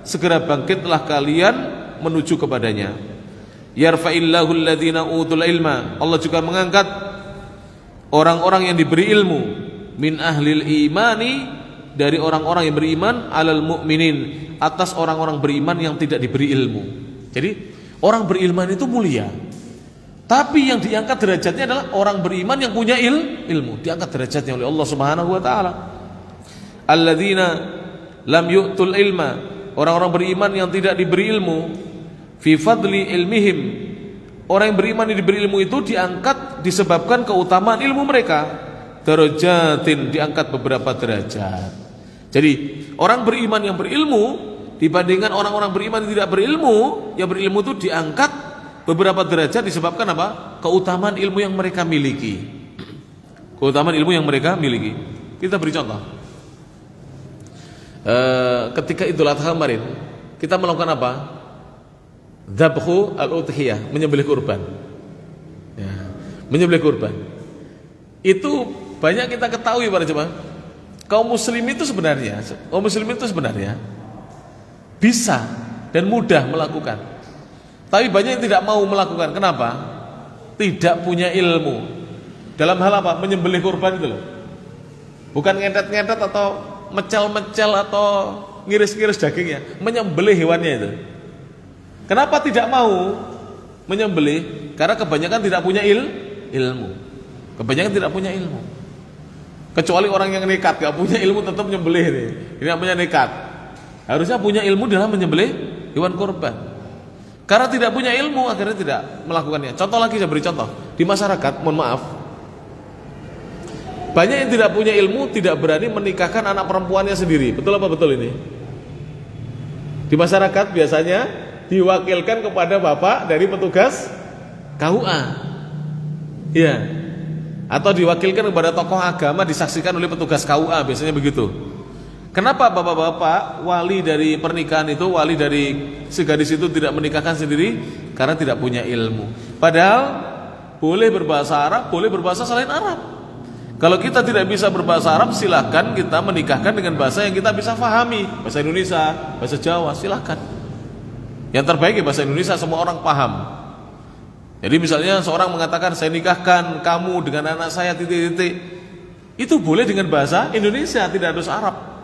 segera bangkitlah kalian menuju kepadanya. Yarfa'illahu alladhina utul ilma, Allah juga mengangkat orang-orang yang diberi ilmu, min ahlil imani, dari orang-orang yang beriman, alal mu'minin, atas orang-orang beriman yang tidak diberi ilmu. Jadi orang berilman itu mulia, tapi yang diangkat derajatnya adalah orang beriman yang punya ilmu, diangkat derajatnya oleh Allah Subhanahu wa taala. Alladzina lam yu'tul ilma, orang-orang beriman yang tidak diberi ilmu, fi fadli ilmihim, orang yang beriman yang diberi ilmu itu diangkat disebabkan keutamaan ilmu mereka, darajatin, diangkat beberapa derajat. Jadi orang beriman yang berilmu dibandingkan orang-orang beriman yang tidak berilmu, yang berilmu itu diangkat beberapa derajat disebabkan apa? Keutamaan ilmu yang mereka miliki. Keutamaan ilmu yang mereka miliki. Kita beri contoh. Ketika Idul Adha kemarin, kita melakukan apa? Dzabhu al-udhiyah, menyembelih kurban. Ya, menyembelih kurban. Itu banyak kita ketahui para jemaah. Kaum muslim itu sebenarnya bisa dan mudah melakukan. Tapi banyak yang tidak mau melakukan. Kenapa? Tidak punya ilmu. Dalam hal apa? Menyembelih kurban itu loh. Bukan ngetet-ngetet atau mecel-mecel atau ngiris-ngiris dagingnya, menyembelih hewannya itu. Kenapa tidak mau menyembelih? Karena kebanyakan tidak punya ilmu. Kebanyakan tidak punya ilmu. Kecuali orang yang nekat, gak punya ilmu tetap menyembelih nih. Ini namanya nekat. Harusnya punya ilmu dalam menyembelih hewan kurban. Karena tidak punya ilmu akhirnya tidak melakukannya. Contoh lagi, saya beri contoh. Di masyarakat, mohon maaf, banyak yang tidak punya ilmu, tidak berani menikahkan anak perempuannya sendiri. Betul apa betul ini? Di masyarakat biasanya diwakilkan kepada bapak dari petugas KUA, ya, atau diwakilkan kepada tokoh agama disaksikan oleh petugas KUA, biasanya begitu. Kenapa bapak-bapak wali dari pernikahan itu, wali dari si gadis itu tidak menikahkan sendiri? Karena tidak punya ilmu. Padahal boleh berbahasa Arab, boleh berbahasa selain Arab. Kalau kita tidak bisa berbahasa Arab, silahkan kita menikahkan dengan bahasa yang kita bisa fahami. Bahasa Indonesia, bahasa Jawa, silahkan. Yang terbaik ya bahasa Indonesia, semua orang paham. Jadi misalnya seorang mengatakan, saya nikahkan kamu dengan anak saya titik-titik, itu boleh dengan bahasa Indonesia, tidak harus Arab.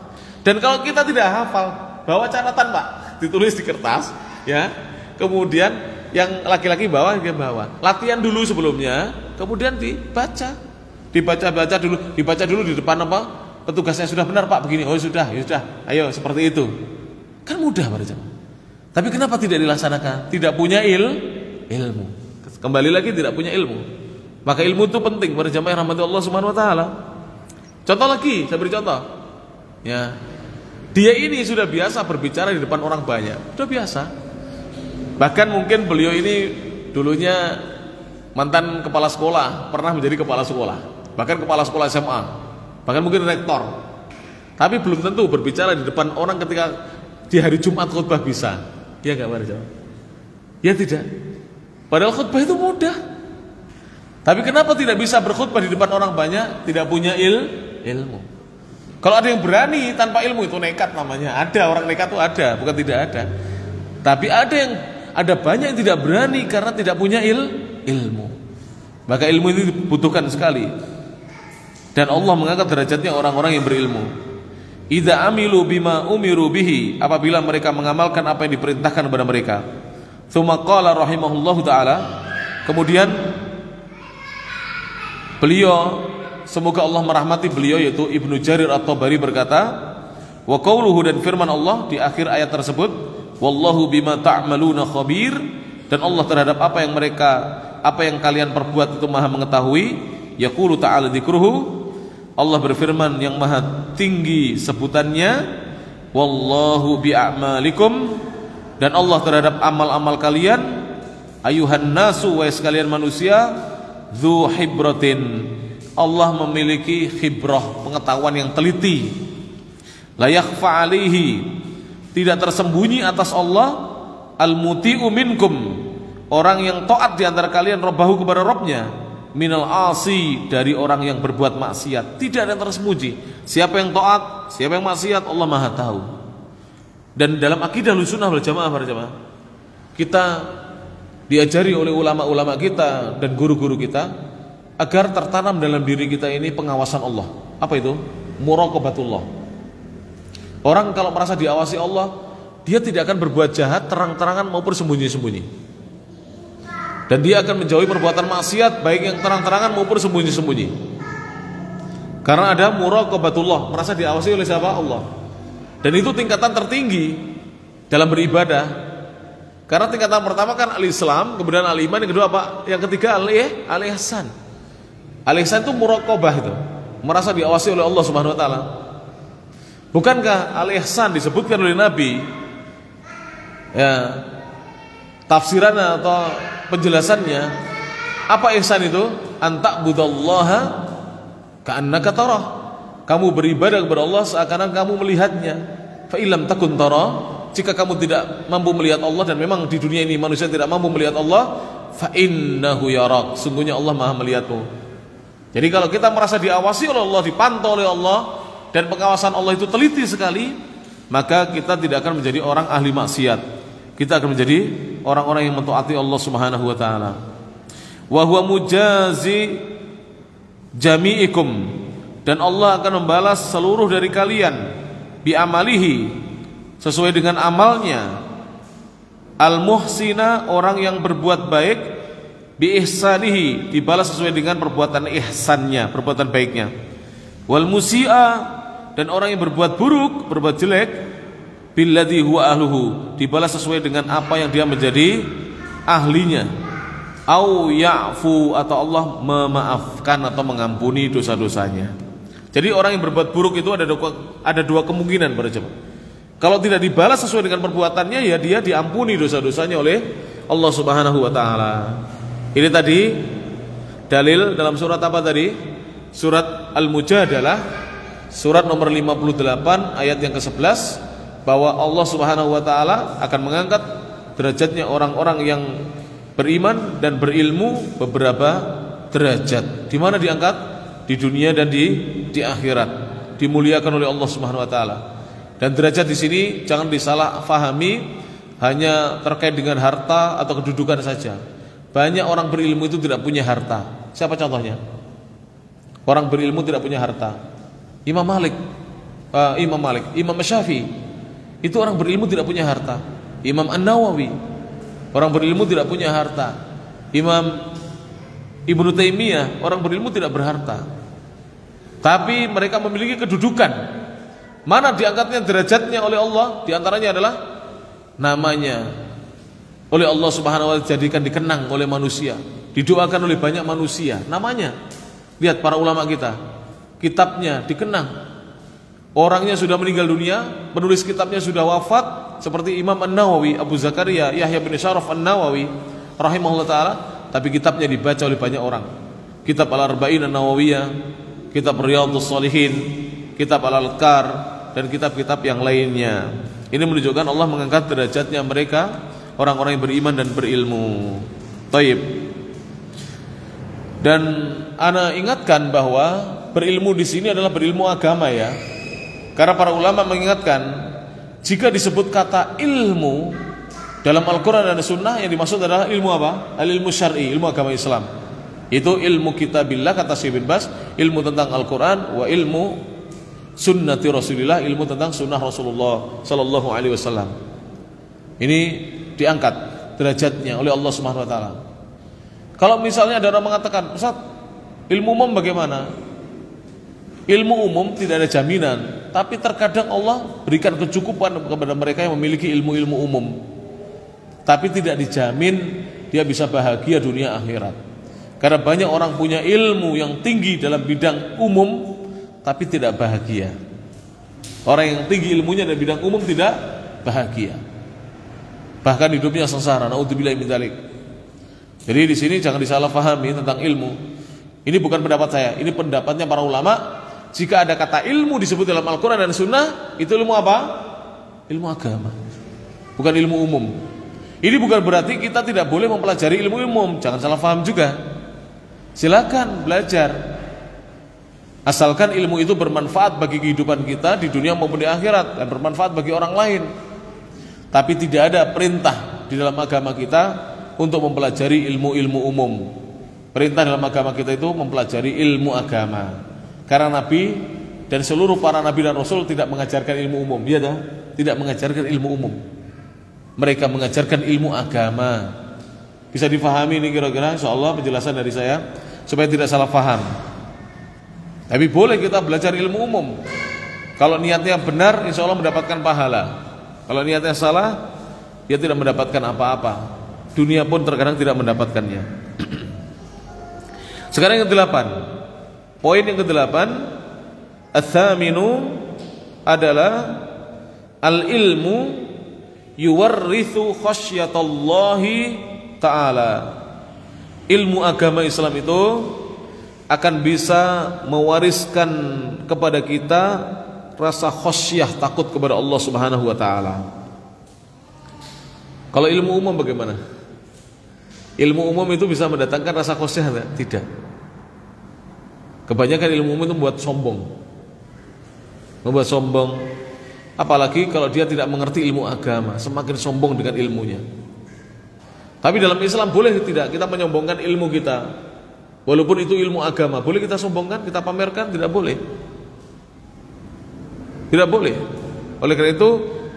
Dan kalau kita tidak hafal, bawa catatan Pak, ditulis di kertas, ya. Kemudian yang laki-laki bawa, dia bawa. Latihan dulu sebelumnya, kemudian dibaca dulu di depan apa? Petugasnya sudah benar Pak, begini. Oh sudah, ya sudah. Ayo seperti itu. Kan mudah para jemaah. Tapi kenapa tidak dilaksanakan? Tidak punya ilmu. Kembali lagi tidak punya ilmu. Maka ilmu itu penting para jemaah rahmati Allah Subhanahu wa taala. Contoh lagi, saya beri contoh. Ya. Dia ini sudah biasa berbicara di depan orang banyak. Sudah biasa. Bahkan mungkin beliau ini dulunya mantan kepala sekolah, pernah menjadi kepala sekolah, bahkan kepala sekolah SMA, bahkan mungkin rektor. Tapi belum tentu berbicara di depan orang ketika di hari Jumat khutbah bisa. Ya enggak Pak? Ya tidak. Padahal khutbah itu mudah. Tapi kenapa tidak bisa berkhutbah di depan orang banyak? Tidak punya ilmu. Kalau ada yang berani tanpa ilmu, itu nekat namanya. Ada orang nekat itu ada, bukan tidak ada. Tapi ada banyak yang tidak berani karena tidak punya ilmu. Maka ilmu itu dibutuhkan sekali. Dan Allah mengangkat derajatnya orang-orang yang berilmu. Idza amilu bima umiru bihi, apabila mereka mengamalkan apa yang diperintahkan kepada mereka. Tsumma qala rahimahullahu taala, kemudian beliau, semoga Allah merahmati beliau, yaitu Ibnu Jarir At-Tabari berkata, wa qauluhu, dan firman Allah di akhir ayat tersebut, wallahu bima ta'maluna khabir, dan Allah terhadap apa yang kalian perbuat itu maha mengetahui. Yaqulu ta'ala dzikruhu, Allah berfirman yang maha tinggi sebutannya, wallahu bi'amalikum, dan Allah terhadap amal-amal kalian, ayuhan nasu, wahai sekalian manusia, dzu hibratin, Allah memiliki khibrah, pengetahuan yang teliti. La yakhfa alaihi, tidak tersembunyi atas Allah, al-muti'u minkum, orang yang taat di antara kalian rabbahu, kepada Rabbnya, minal asi, dari orang yang berbuat maksiat. Tidak ada yang tersembunyi. Siapa yang taat, siapa yang maksiat, Allah Maha tahu. Dan dalam akidah Ahlussunnah wal Jamaah, para jamaah, kita diajari oleh ulama-ulama kita dan guru-guru kita agar tertanam dalam diri kita ini pengawasan Allah. Apa itu? Muraqabatullah. Orang kalau merasa diawasi Allah, dia tidak akan berbuat jahat terang-terangan maupun sembunyi-sembunyi. Dan dia akan menjauhi perbuatan maksiat, baik yang terang-terangan maupun sembunyi-sembunyi. Karena ada muraqabatullah, merasa diawasi oleh siapa? Allah. Dan itu tingkatan tertinggi. dalam beribadah. Karena tingkatan pertama kan al-Islam, kemudian al-iman, yang kedua apa? Yang ketiga al-ihsan. Al-ihsan itu muraqabah, itu merasa diawasi oleh Allah Subhanahu wa taala. Bukankah al-ihsan disebutkan oleh Nabi? Ya, tafsirannya atau penjelasannya, apa ihsan itu? Anta'budallaha ka'annaka tarah. Kamu beribadah kepada Allah seakan-akan kamu melihatnya. Fa illam takun tarah, jika kamu tidak mampu melihat Allah, dan memang di dunia ini manusia tidak mampu melihat Allah, fa innahu yarak, sungguhnya Allah Maha melihatmu. Jadi kalau kita merasa diawasi oleh Allah, dipantau oleh Allah, dan pengawasan Allah itu teliti sekali, maka kita tidak akan menjadi orang ahli maksiat. Kita akan menjadi orang-orang yang mentaati Allah Subhanahu wa taala. Wa huwa mujazi jami'ikum, dan Allah akan membalas seluruh dari kalian bi amalihi, sesuai dengan amalnya. Al-muhsina, orang yang berbuat baik, bi ihsanihi, dibalas sesuai dengan perbuatan ihsannya, perbuatan baiknya. Wal musi'a, dan orang yang berbuat buruk, berbuat jelek, billadzi huwa ahluhu, dibalas sesuai dengan apa yang dia menjadi ahlinya. Au ya'fu, atau Allah memaafkan atau mengampuni dosa-dosanya. Jadi orang yang berbuat buruk itu ada dua kemungkinan para jemaah. Kalau tidak dibalas sesuai dengan perbuatannya, ya dia diampuni dosa-dosanya oleh Allah Subhanahu wa taala. Ini tadi dalil dalam surat apa tadi? Surat Al-Mujadalah, surat nomor 58 ayat yang ke-11, bahwa Allah Subhanahu wa taala akan mengangkat derajatnya orang-orang yang beriman dan berilmu beberapa derajat. Di mana diangkat? Di dunia dan di akhirat. Dimuliakan oleh Allah Subhanahu wa taala. Dan derajat di sini jangan disalah fahami hanya terkait dengan harta atau kedudukan saja. Banyak orang berilmu itu tidak punya harta. Siapa contohnya? Orang berilmu tidak punya harta. Imam Malik, Imam Syafi'i, itu orang berilmu tidak punya harta. Imam An-Nawawi, orang berilmu tidak punya harta. Imam Ibnu Taimiyah, orang berilmu tidak berharta. Tapi mereka memiliki kedudukan. Mana diangkatnya derajatnya oleh Allah? Di antaranya adalah namanya oleh Allah Subhanahu wa taala dijadikan dikenang oleh manusia, didoakan oleh banyak manusia. Namanya, lihat para ulama kita, kitabnya dikenang. Orangnya sudah meninggal dunia, penulis kitabnya sudah wafat, seperti Imam An-Nawawi, Abu Zakaria Yahya bin Syaraf An-Nawawi rahimahullah taala, tapi kitabnya dibaca oleh banyak orang. Kitab Al-Arba'in An-Nawawiyah, kitab Riyadhus Shalihin, kitab Al-Adhkar, dan kitab-kitab yang lainnya. Ini menunjukkan Allah mengangkat derajatnya mereka, orang-orang yang beriman dan berilmu. Taib. Dan ana ingatkan bahwa berilmu di sini adalah berilmu agama, ya. Karena para ulama mengingatkan, jika disebut kata ilmu dalam Al-Quran dan Sunnah, yang dimaksud adalah ilmu apa? Al-ilmu syar'i, ilmu agama Islam. Itu ilmu kitabillah, kata Syekh bin Baz, ilmu tentang Al-Quran, wa ilmu sunnati Rasulillah, ilmu tentang sunnah Rasulullah sallallahu alaihi wasallam. Ini diangkat derajatnya oleh Allah Subhanahu wa taala. Kalau misalnya ada orang mengatakan, "Ustaz, ilmu umum bagaimana?" Ilmu umum tidak ada jaminan, tapi terkadang Allah berikan kecukupan kepada mereka yang memiliki ilmu-ilmu umum. Tapi tidak dijamin dia bisa bahagia dunia akhirat. Karena banyak orang punya ilmu yang tinggi dalam bidang umum, tapi tidak bahagia. Orang yang tinggi ilmunya dalam bidang umum tidak bahagia, bahkan hidupnya sengsara. Naudzubillahi min dzalik. Jadi di sini jangan disalahpahami tentang ilmu. Ini bukan pendapat saya, ini pendapatnya para ulama. Jika ada kata ilmu disebut dalam Al-Quran dan Sunnah, itu ilmu apa? Ilmu agama, bukan ilmu umum. Ini bukan berarti kita tidak boleh mempelajari ilmu umum. Jangan salah paham juga. Silakan belajar, asalkan ilmu itu bermanfaat bagi kehidupan kita di dunia maupun di akhirat, dan bermanfaat bagi orang lain. Tapi tidak ada perintah di dalam agama kita untuk mempelajari ilmu-ilmu umum. Perintah dalam agama kita itu mempelajari ilmu agama. Karena Nabi dan seluruh para Nabi dan Rasul tidak mengajarkan ilmu umum. Dia tidak mengajarkan ilmu umum. Mereka mengajarkan ilmu agama. Bisa difahami ini kira-kira, insyaallah penjelasan dari saya supaya tidak salah paham. Tapi boleh kita belajar ilmu umum. Kalau niatnya benar, insya Allah mendapatkan pahala. Kalau niatnya salah, dia tidak mendapatkan apa-apa. Dunia pun terkadang tidak mendapatkannya. Sekarang yang ke-8. Poin yang ke-8, ats-tsaminu adalah al-ilmu yuwarrithu khasyatallahi ta'ala. Ilmu agama Islam itu akan bisa mewariskan kepada kita rasa khasyah, takut kepada Allah Subhanahu wa taala. Kalau ilmu umum bagaimana? Ilmu umum itu bisa mendatangkan rasa khasyah enggak? Tidak. Kebanyakan ilmu umum itu membuat sombong. Apalagi kalau dia tidak mengerti ilmu agama, semakin sombong dengan ilmunya. Tapi dalam Islam boleh tidak kita menyombongkan ilmu kita, walaupun itu ilmu agama. Boleh kita sombongkan, kita pamerkan? Tidak boleh. Tidak boleh. Oleh karena itu,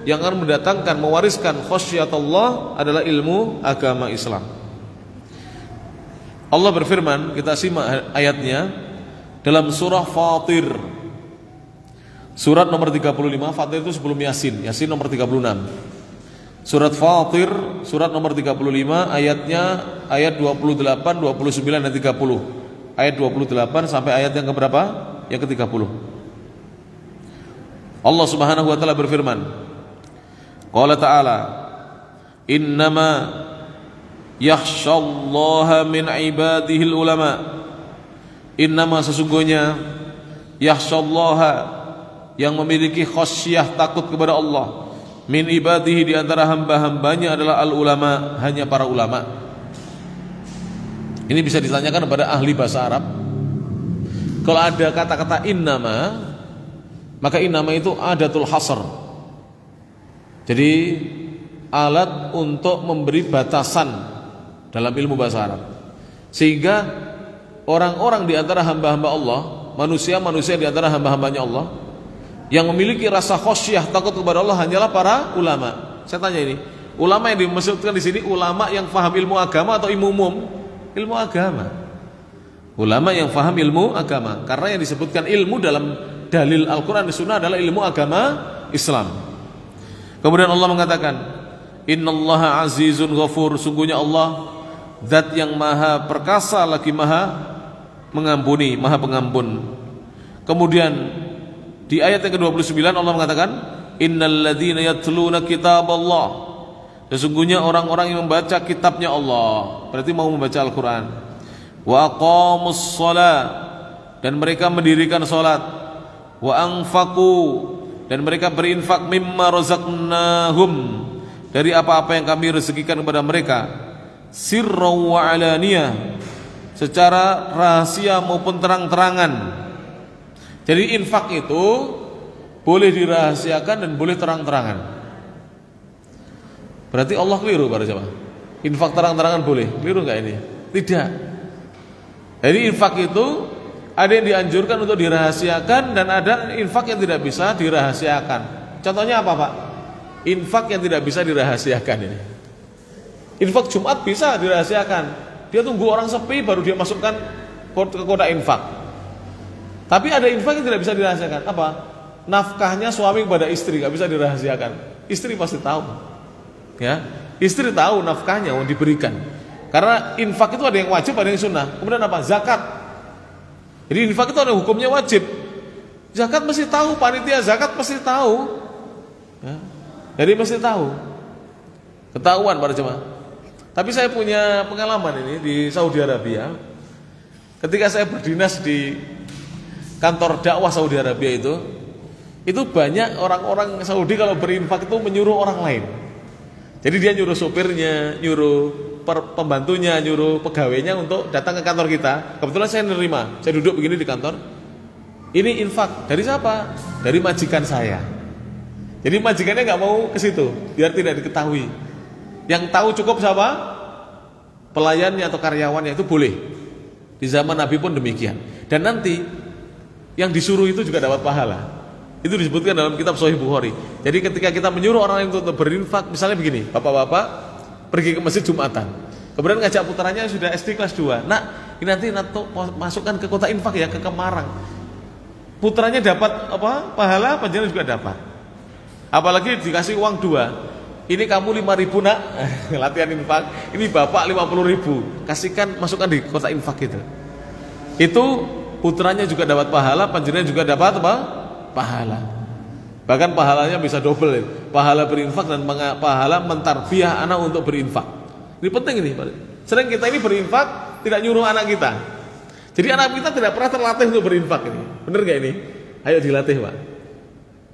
yang akan mendatangkan, mewariskan khasyatullah adalah ilmu agama Islam. Allah berfirman, kita simak ayatnya dalam surah Fatir. Surat nomor 35, Fatir itu sebelum Yasin, Yasin nomor 36. Surat Fatir, surat nomor 35, ayatnya ayat 28, 29 dan 30. Ayat 28 sampai ayat yang keberapa? Yang ke-30. Allah Subhanahu wa taala berfirman, qala ta'ala, innama yakhsyallaha min ibadihil ulama. Innama sesungguhnya yakhsyallaha yang memiliki khasyah, takut kepada Allah, min ibadihi di antara hamba-hambanya adalah al-ulama, hanya para ulama. Ini bisa ditanyakan kepada ahli bahasa Arab. Kalau ada kata-kata innama, maka innama itu adatul hasr. Jadi alat untuk memberi batasan dalam ilmu bahasa Arab, sehingga orang-orang di antara hamba-hamba Allah, manusia-manusia di antara hamba-hambanya Allah yang memiliki rasa khasyah, takut kepada Allah hanyalah para ulama. Saya tanya ini, ulama yang dimaksudkan di sini ulama yang faham ilmu agama atau ilmu umum? Ilmu agama. Ulama yang faham ilmu agama, karena yang disebutkan ilmu dalam dalil Al-Quran dan Sunnah adalah ilmu agama Islam. Kemudian Allah mengatakan, innallaha azizun ghafur, sungguhnya Allah zat yang maha perkasa lagi maha mengampuni, maha pengampun. Kemudian di ayat yang ke-29 Allah mengatakan, innalladzina yatluna kitaballah, sesungguhnya orang-orang yang membaca kitabnya Allah, berarti mau membaca Al-Quran. Wa aqamus shalah, dan mereka mendirikan salat. Wa anfaqu, dan mereka berinfak, mimma razaqnahum, dari apa-apa yang kami rezekikan kepada mereka, sirran wa alaniyah, secara rahasia maupun terang-terangan. Jadi infak itu boleh dirahasiakan dan boleh terang-terangan. Berarti Allah keliru para jemaah. Infak terang-terangan boleh, keliru enggak ini? Tidak. Jadi infak itu ada yang dianjurkan untuk dirahasiakan dan ada infak yang tidak bisa dirahasiakan. Contohnya apa, Pak? Infak yang tidak bisa dirahasiakan ini. Infak Jumat bisa dirahasiakan. Dia tunggu orang sepi baru dia masukkan ke kotak infak. Tapi ada infak yang tidak bisa dirahasiakan. Apa? Nafkahnya suami kepada istri gak bisa dirahasiakan. Istri pasti tahu. Ya, istri tahu nafkahnya yang diberikan. Karena infak itu ada yang wajib, ada yang sunnah. Kemudian apa? Zakat. Jadi infak itu ada hukumnya wajib. Zakat mesti tahu, panitia zakat mesti tahu. Ya. Jadi mesti tahu. Ketahuan para jemaah. Tapi saya punya pengalaman ini di Saudi Arabia. Ketika saya berdinas di kantor dakwah Saudi Arabia itu banyak orang-orang Saudi kalau berinfak itu menyuruh orang lain. Jadi dia nyuruh sopirnya, nyuruh pembantunya, nyuruh pegawainya untuk datang ke kantor kita. Kebetulan saya menerima, saya duduk begini di kantor. Ini infak dari siapa? Dari majikan saya. Jadi majikannya nggak mau ke situ, biar tidak diketahui. Yang tahu cukup siapa? Pelayannya atau karyawannya, itu boleh. Di zaman Nabi pun demikian. Dan nanti yang disuruh itu juga dapat pahala. Itu disebutkan dalam kitab Sahih Bukhari. Jadi ketika kita menyuruh orang lain untuk berinfak, misalnya begini, bapak-bapak pergi ke masjid Jumatan, kemudian ngajak putranya sudah SD kelas 2. Nak, ini nanti masukkan ke kota infak ya, ke Kemarang. Putranya dapat apa? Pahala, panjenengan juga dapat. Apalagi dikasih uang 2. Ini kamu 5.000 nak, latihan infak. Ini bapak 50.000, kasihkan, masukkan di kotak infak itu. Itu putranya juga dapat pahala, panjenengan juga dapat apa? Pahala. Bahkan pahalanya bisa double, pahala berinfak dan pahala mentarbiyah anak untuk berinfak. Ini penting ini. Sering kita ini berinfak tidak nyuruh anak kita. Jadi anak kita tidak pernah terlatih untuk berinfak ini. Benar gak ini? Ayo dilatih, Pak.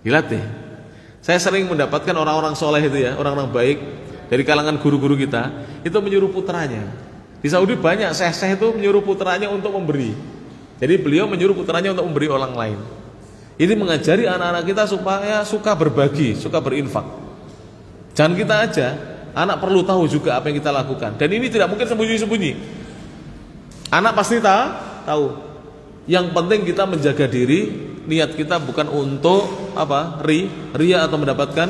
Dilatih. Saya sering mendapatkan orang-orang soleh itu ya, orang-orang baik dari kalangan guru-guru kita, itu menyuruh putranya. Di Saudi banyak syekh-syekh itu menyuruh putranya untuk memberi. Jadi beliau menyuruh putranya untuk memberi orang lain. Ini mengajari anak-anak kita supaya suka berbagi, suka berinfak. Jangan kita aja, anak perlu tahu juga apa yang kita lakukan. Dan ini tidak mungkin sembunyi-sembunyi. Anak pasti tahu. Yang penting kita menjaga diri. Niat kita bukan untuk apa? Ria atau mendapatkan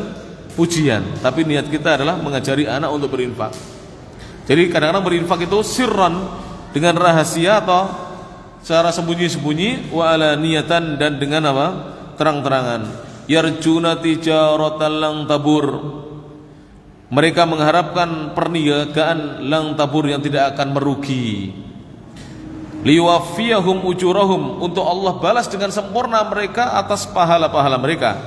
pujian, tapi niat kita adalah mengajari anak untuk berinfak. Jadi kadang-kadang berinfak itu sirran, dengan rahasia atau secara sembunyi-sembunyi, wa ala niatan, dan dengan apa? Terang-terangan. Yarjuna tijaratan lang tabur. Mereka mengharapkan perniagaan lang tabur yang tidak akan merugi. Liwafiyahum ujurahum, untuk Allah balas dengan sempurna mereka atas pahala-pahala mereka.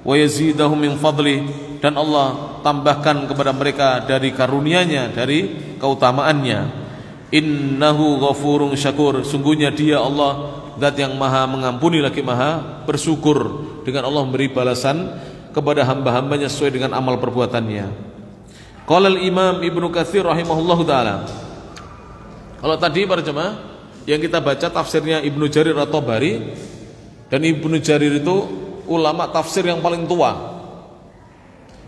Wa yazidahum min fadli, dan Allah tambahkan kepada mereka dari karunia-Nya, dari keutamaannya. Innahu ghafurun syakur, sungguhnya Dia Allah zat yang maha mengampuni lagi maha bersyukur, dengan Allah memberi balasan kepada hamba-hambanya sesuai dengan amal perbuatannya. Qala al-Imam Ibnu Katsir rahimahullahu taala. Kalau tadi para jemaah yang kita baca tafsirnya Ibnu Jarir at-Tabari, dan Ibnu Jarir itu ulama tafsir yang paling tua.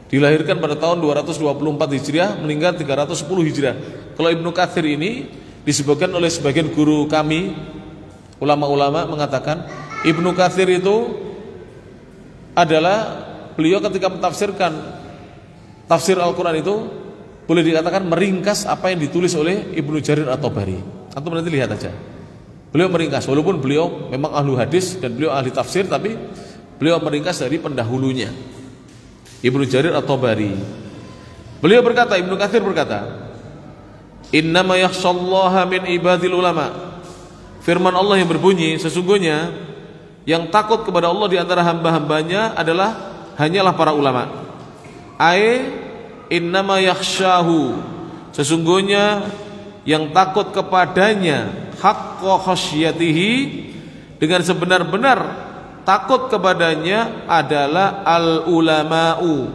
Dilahirkan pada tahun 224 Hijriah, meninggal 310 Hijriah. Kalau Ibnu Katsir ini disebutkan oleh sebagian guru kami, ulama-ulama mengatakan Ibnu Katsir itu adalah beliau ketika mentafsirkan tafsir Al-Quran itu boleh dikatakan meringkas apa yang ditulis oleh Ibnu Jarir at-Tabari. Antum nanti lihat aja. Beliau meringkas, walaupun beliau memang ahli hadis dan beliau ahli tafsir, tapi beliau meringkas dari pendahulunya, Ibnu Jarir at-Tabari. Beliau berkata, Ibnu Katsir berkata, innama yakhshallaha min ibadil ulama. Firman Allah yang berbunyi, sesungguhnya yang takut kepada Allah di antara hamba-hambanya adalah hanyalah para ulama. Innama yakhshahu, sesungguhnya yang takut kepadanya haqqa khasyatihi, dengan sebenar-benar takut kepadanya adalah al-ulama'u,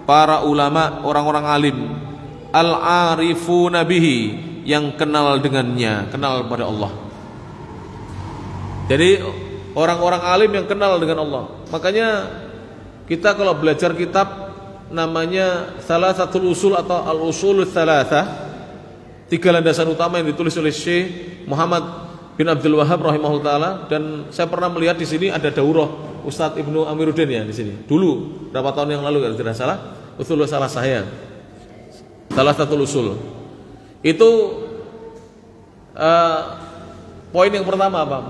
para ulama, orang-orang alim, al-arifuna bihi, yang kenal dengannya, kenal pada Allah. Jadi orang-orang alim yang kenal dengan Allah. Makanya kita kalau belajar kitab namanya Salasatul Usul atau Al-Usul Salasah, 3 landasan utama yang ditulis oleh Syekh Muhammad bin Abdul Wahhab rahimahullah taala, dan saya pernah melihat di sini ada daurah Ustadz Ibnu Amiruddin ya di sini. Dulu berapa tahun yang lalu kalau tidak salah, usul salah saya. Salah satu usul. Itu poin yang pertama apa?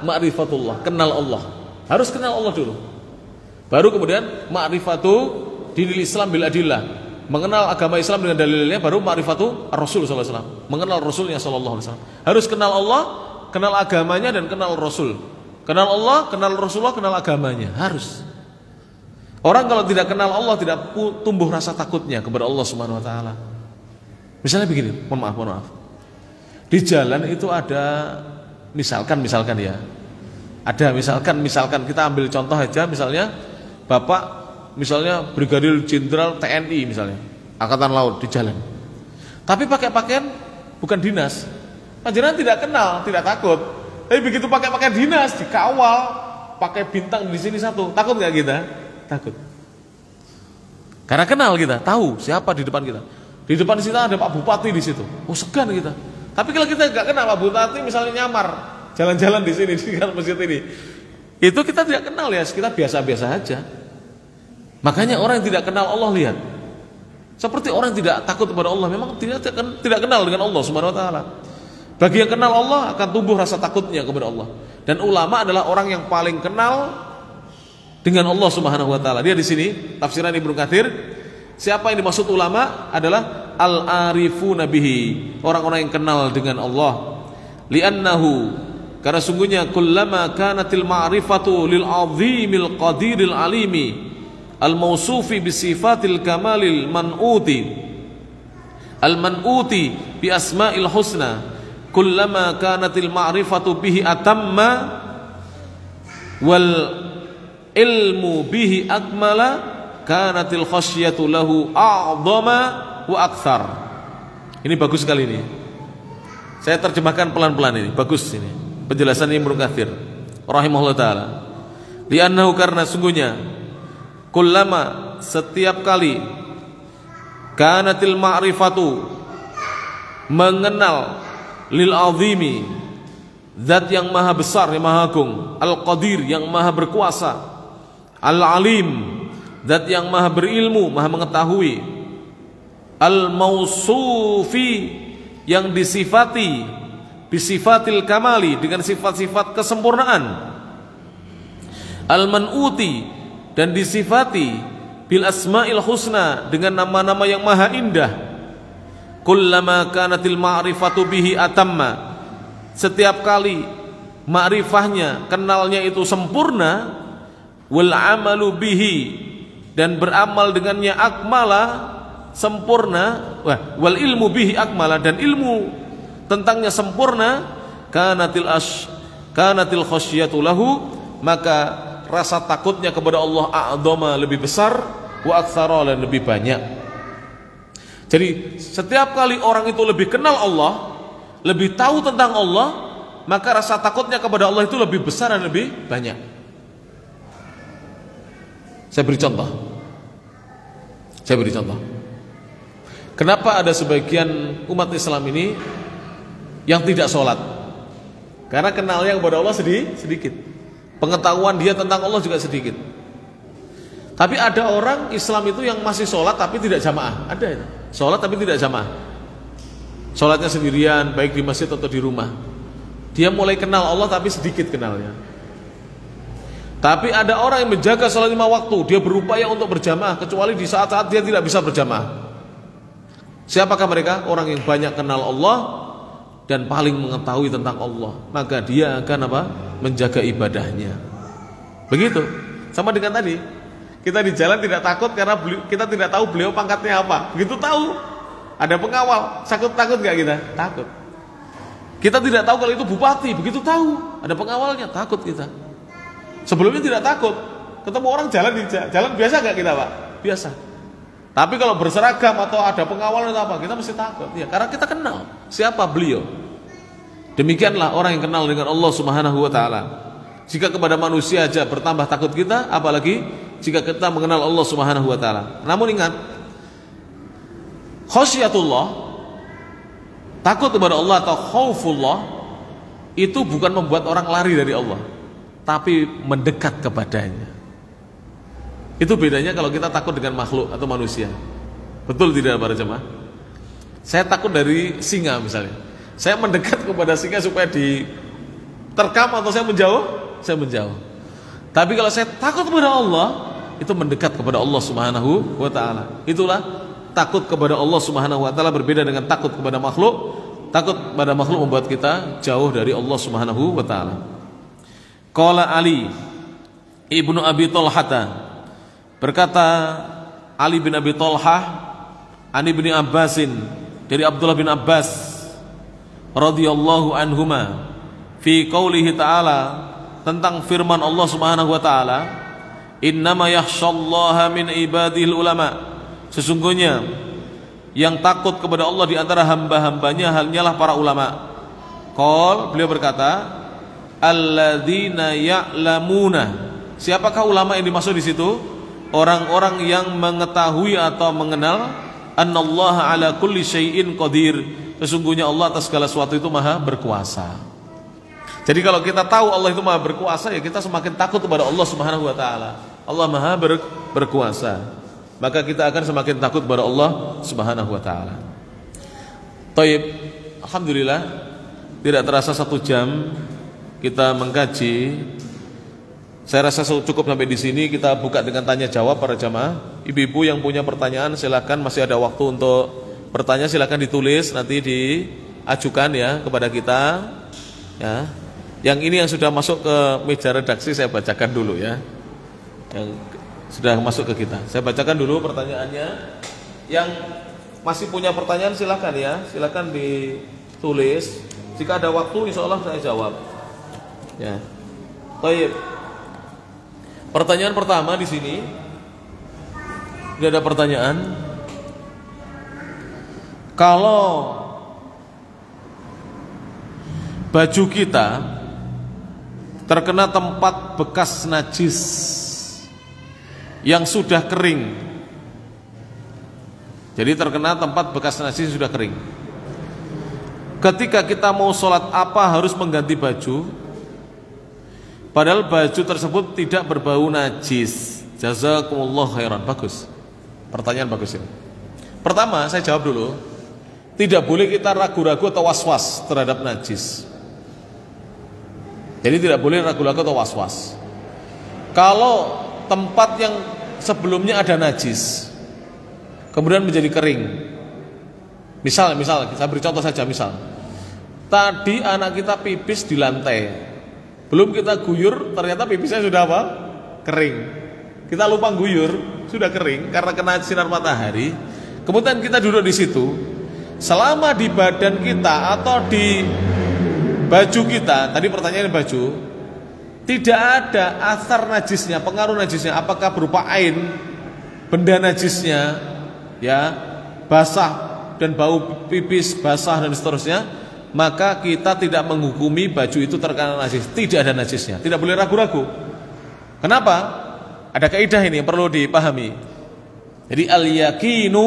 Ma'rifatullah, kenal Allah. Harus kenal Allah dulu. Baru kemudian ma'rifatu dinil Islam bil adillah, mengenal agama Islam dengan dalilnya, baru ma'rifatu Rasul sallallahu alaihi wasallam, mengenal Rasulnya sallallahu alaihi wasallam. Harus kenal Allah, kenal agamanya, dan kenal Rasul. Kenal Allah, kenal Rasulullah, kenal agamanya. Harus. Orang kalau tidak kenal Allah tidak tumbuh rasa takutnya kepada Allah Subhanahu wa taala. Misalnya begini, mohon maaf. Di jalan itu ada misalkan ya. Ada misalkan kita ambil contoh aja, misalnya Bapak misalnya Brigadir Jenderal TNI misalnya, Angkatan Laut, di jalan. Tapi pakai pakaian bukan dinas. Panjenengan tidak kenal, tidak takut. Tapi begitu pakai pakaian dinas, dikawal, pakai bintang di sini satu, takut nggak kita? Takut. Karena kenal kita, tahu siapa di depan kita. Di depan kita ada Pak Bupati di situ. Oh, segan kita. Tapi kalau kita nggak kenal Pak Bupati, misalnya nyamar jalan-jalan di sini di masjid ini, itu kita tidak kenal ya, kita biasa-biasa aja. Makanya orang yang tidak kenal Allah, lihat, seperti orang yang tidak takut kepada Allah, memang tidak kenal dengan Allah Subhanahu wa taala. Bagi yang kenal Allah akan tumbuh rasa takutnya kepada Allah. Dan ulama adalah orang yang paling kenal dengan Allah Subhanahu wa taala. Dia di sini tafsiran Ibnu Katsir, siapa yang dimaksud ulama adalah al-arifuna bihi, orang-orang yang kenal dengan Allah. Li'annahu, karena sungguhnya kullama kanatil ma'rifatu lil azimil qadiril alimi al-mausufi bi sifatil kamalil man'uti al-man'uti bi asma'il husna, kullama kanatil ma'rifatu bihi atamma wal ilmu bihi akmala kanatil khasyatu lahu a'dhama wa akthar. Ini bagus sekali ini. Saya terjemahkan pelan-pelan ini, bagus ini penjelasan Ibnu Katsir rahimahullah taala. Li'annahu, karena sungguhnya kullama, setiap kali, kanatil ma'rifatu, mengenal, lil azimi, zat yang maha besar, yang maha agung, al qadir, yang maha berkuasa, al alim, zat yang maha berilmu, maha mengetahui, al mausufi, yang disifati bisifatil kamali, dengan sifat-sifat kesempurnaan, al manuti, dan disifati bil asma'il husna, dengan nama-nama yang maha indah. Kullama kanatil ma'rifatu bihi atamma, setiap kali ma'rifahnya, kenalnya itu sempurna, wal amalu bihi, dan beramal dengannya akmala, sempurna, wal ilmu bihi akmala, dan ilmu tentangnya sempurna, kanatil khasyatu lahu, maka rasa takutnya kepada Allah a'dhama, lebih besar, wa aktsara, dan lebih banyak. Jadi setiap kali orang itu lebih kenal Allah, lebih tahu tentang Allah, maka rasa takutnya kepada Allah itu lebih besar dan lebih banyak. Saya beri contoh. Kenapa ada sebagian umat Islam ini yang tidak sholat? Karena kenalnya kepada Allah sedikit, pengetahuan dia tentang Allah juga sedikit. Tapi ada orang Islam itu yang masih sholat tapi tidak jamaah. Ada itu, sholat tapi tidak jamaah, sholatnya sendirian, baik di masjid atau di rumah. Dia mulai kenal Allah tapi sedikit kenalnya. Tapi ada orang yang menjaga sholat 5 waktu, dia berupaya untuk berjamaah, kecuali di saat-saat dia tidak bisa berjamaah. Siapakah mereka? Orang yang banyak kenal Allah dan paling mengetahui tentang Allah, maka dia akan apa? Menjaga ibadahnya. Begitu. Sama dengan tadi, kita di jalan tidak takut karena kita tidak tahu beliau pangkatnya apa. Begitu tahu ada pengawal, takut nggak kita? Takut. Kita tidak tahu kalau itu bupati, begitu tahu ada pengawalnya, takut kita. Sebelumnya tidak takut. Ketemu orang jalan di jalan biasa nggak kita, Pak? Biasa. Tapi kalau berseragam atau ada pengawal atau apa, kita mesti takut. Ya, karena kita kenal siapa beliau. Demikianlah orang yang kenal dengan Allah Subhanahu wa taala. Jika kepada manusia aja bertambah takut kita, apalagi jika kita mengenal Allah Subhanahu wa taala. Namun ingat, khasyatullah, takut kepada Allah atau khaufullah, itu bukan membuat orang lari dari Allah, tapi mendekat kepadanya. Itu bedanya kalau kita takut dengan makhluk atau manusia. Betul tidak para jemaah? Saya takut dari singa misalnya, saya mendekat kepada singa supaya diterkam, atau saya menjauh? Saya menjauh. Tapi kalau saya takut kepada Allah, itu mendekat kepada Allah Subhanahu wa taala. Itulah takut kepada Allah Subhanahu wa taala, berbeda dengan takut kepada makhluk. Takut kepada makhluk membuat kita jauh dari Allah Subhanahu wa taala. Qala Ali Ibnu Abi Talhah, berkata Ali bin Abi Talhah, Ani bin Abbasin, dari Abdullah bin Abbas radhiyallahu anhuma, fi qaulihi ta'ala, tentang firman Allah Subhanahu wa taala, innama yakhshallaha min ibadihil ulama, sesungguhnya yang takut kepada Allah di antara hamba-hambanya hanyalah para ulama. Qol, beliau berkata, alladzina ya'lamuna, siapakah ulama yang dimaksud di situ? Orang-orang yang mengetahui atau mengenal annallaha ala kulli syai'in qadir, sesungguhnya Allah atas segala sesuatu itu maha berkuasa. Jadi kalau kita tahu Allah itu maha berkuasa, ya kita semakin takut kepada Allah Subhanahu wa taala. Allah maha berkuasa, maka kita akan semakin takut kepada Allah Subhanahu wa taala. Taib, alhamdulillah tidak terasa 1 jam kita mengkaji Saya rasa cukup sampai di sini. Kita buka dengan tanya jawab para jamaah. Ibu-ibu yang punya pertanyaan silakan, masih ada waktu untuk bertanya, silakan ditulis nanti diajukan ya kepada kita. Ya. Yang ini yang sudah masuk ke meja redaksi saya bacakan dulu ya. Yang sudah masuk ke kita. Saya bacakan dulu pertanyaannya. Yang masih punya pertanyaan silakan ya, silakan ditulis. Jika ada waktu insya Allah saya jawab. Ya. Baik. Pertanyaan pertama di sini. Tidak ada pertanyaan. Kalau baju kita terkena tempat bekas najis yang sudah kering, jadi terkena tempat bekas najis sudah kering, ketika kita mau sholat apa harus mengganti baju padahal baju tersebut tidak berbau najis? Jazakumullah khairan. Bagus, pertanyaan bagus ini. Pertama saya jawab dulu, tidak boleh kita ragu-ragu atau was-was terhadap najis. Jadi tidak boleh ragu-ragu atau was-was. Kalau tempat yang sebelumnya ada najis kemudian menjadi kering, misal saya beri contoh saja, misal tadi anak kita pipis di lantai, belum kita guyur ternyata pipisnya sudah apa? Kering. Kita lupa guyur, sudah kering karena kena sinar matahari. Kemudian kita duduk di situ, selama di badan kita atau di baju kita, tadi pertanyaannya baju, tidak ada asar najisnya, pengaruh najisnya, apakah berupa ain, benda najisnya, ya, basah dan bau pipis basah dan seterusnya, maka kita tidak menghukumi baju itu terkena najis. Tidak ada najisnya, tidak boleh ragu-ragu. Kenapa? Ada kaidah ini yang perlu dipahami. Jadi al-yaqinu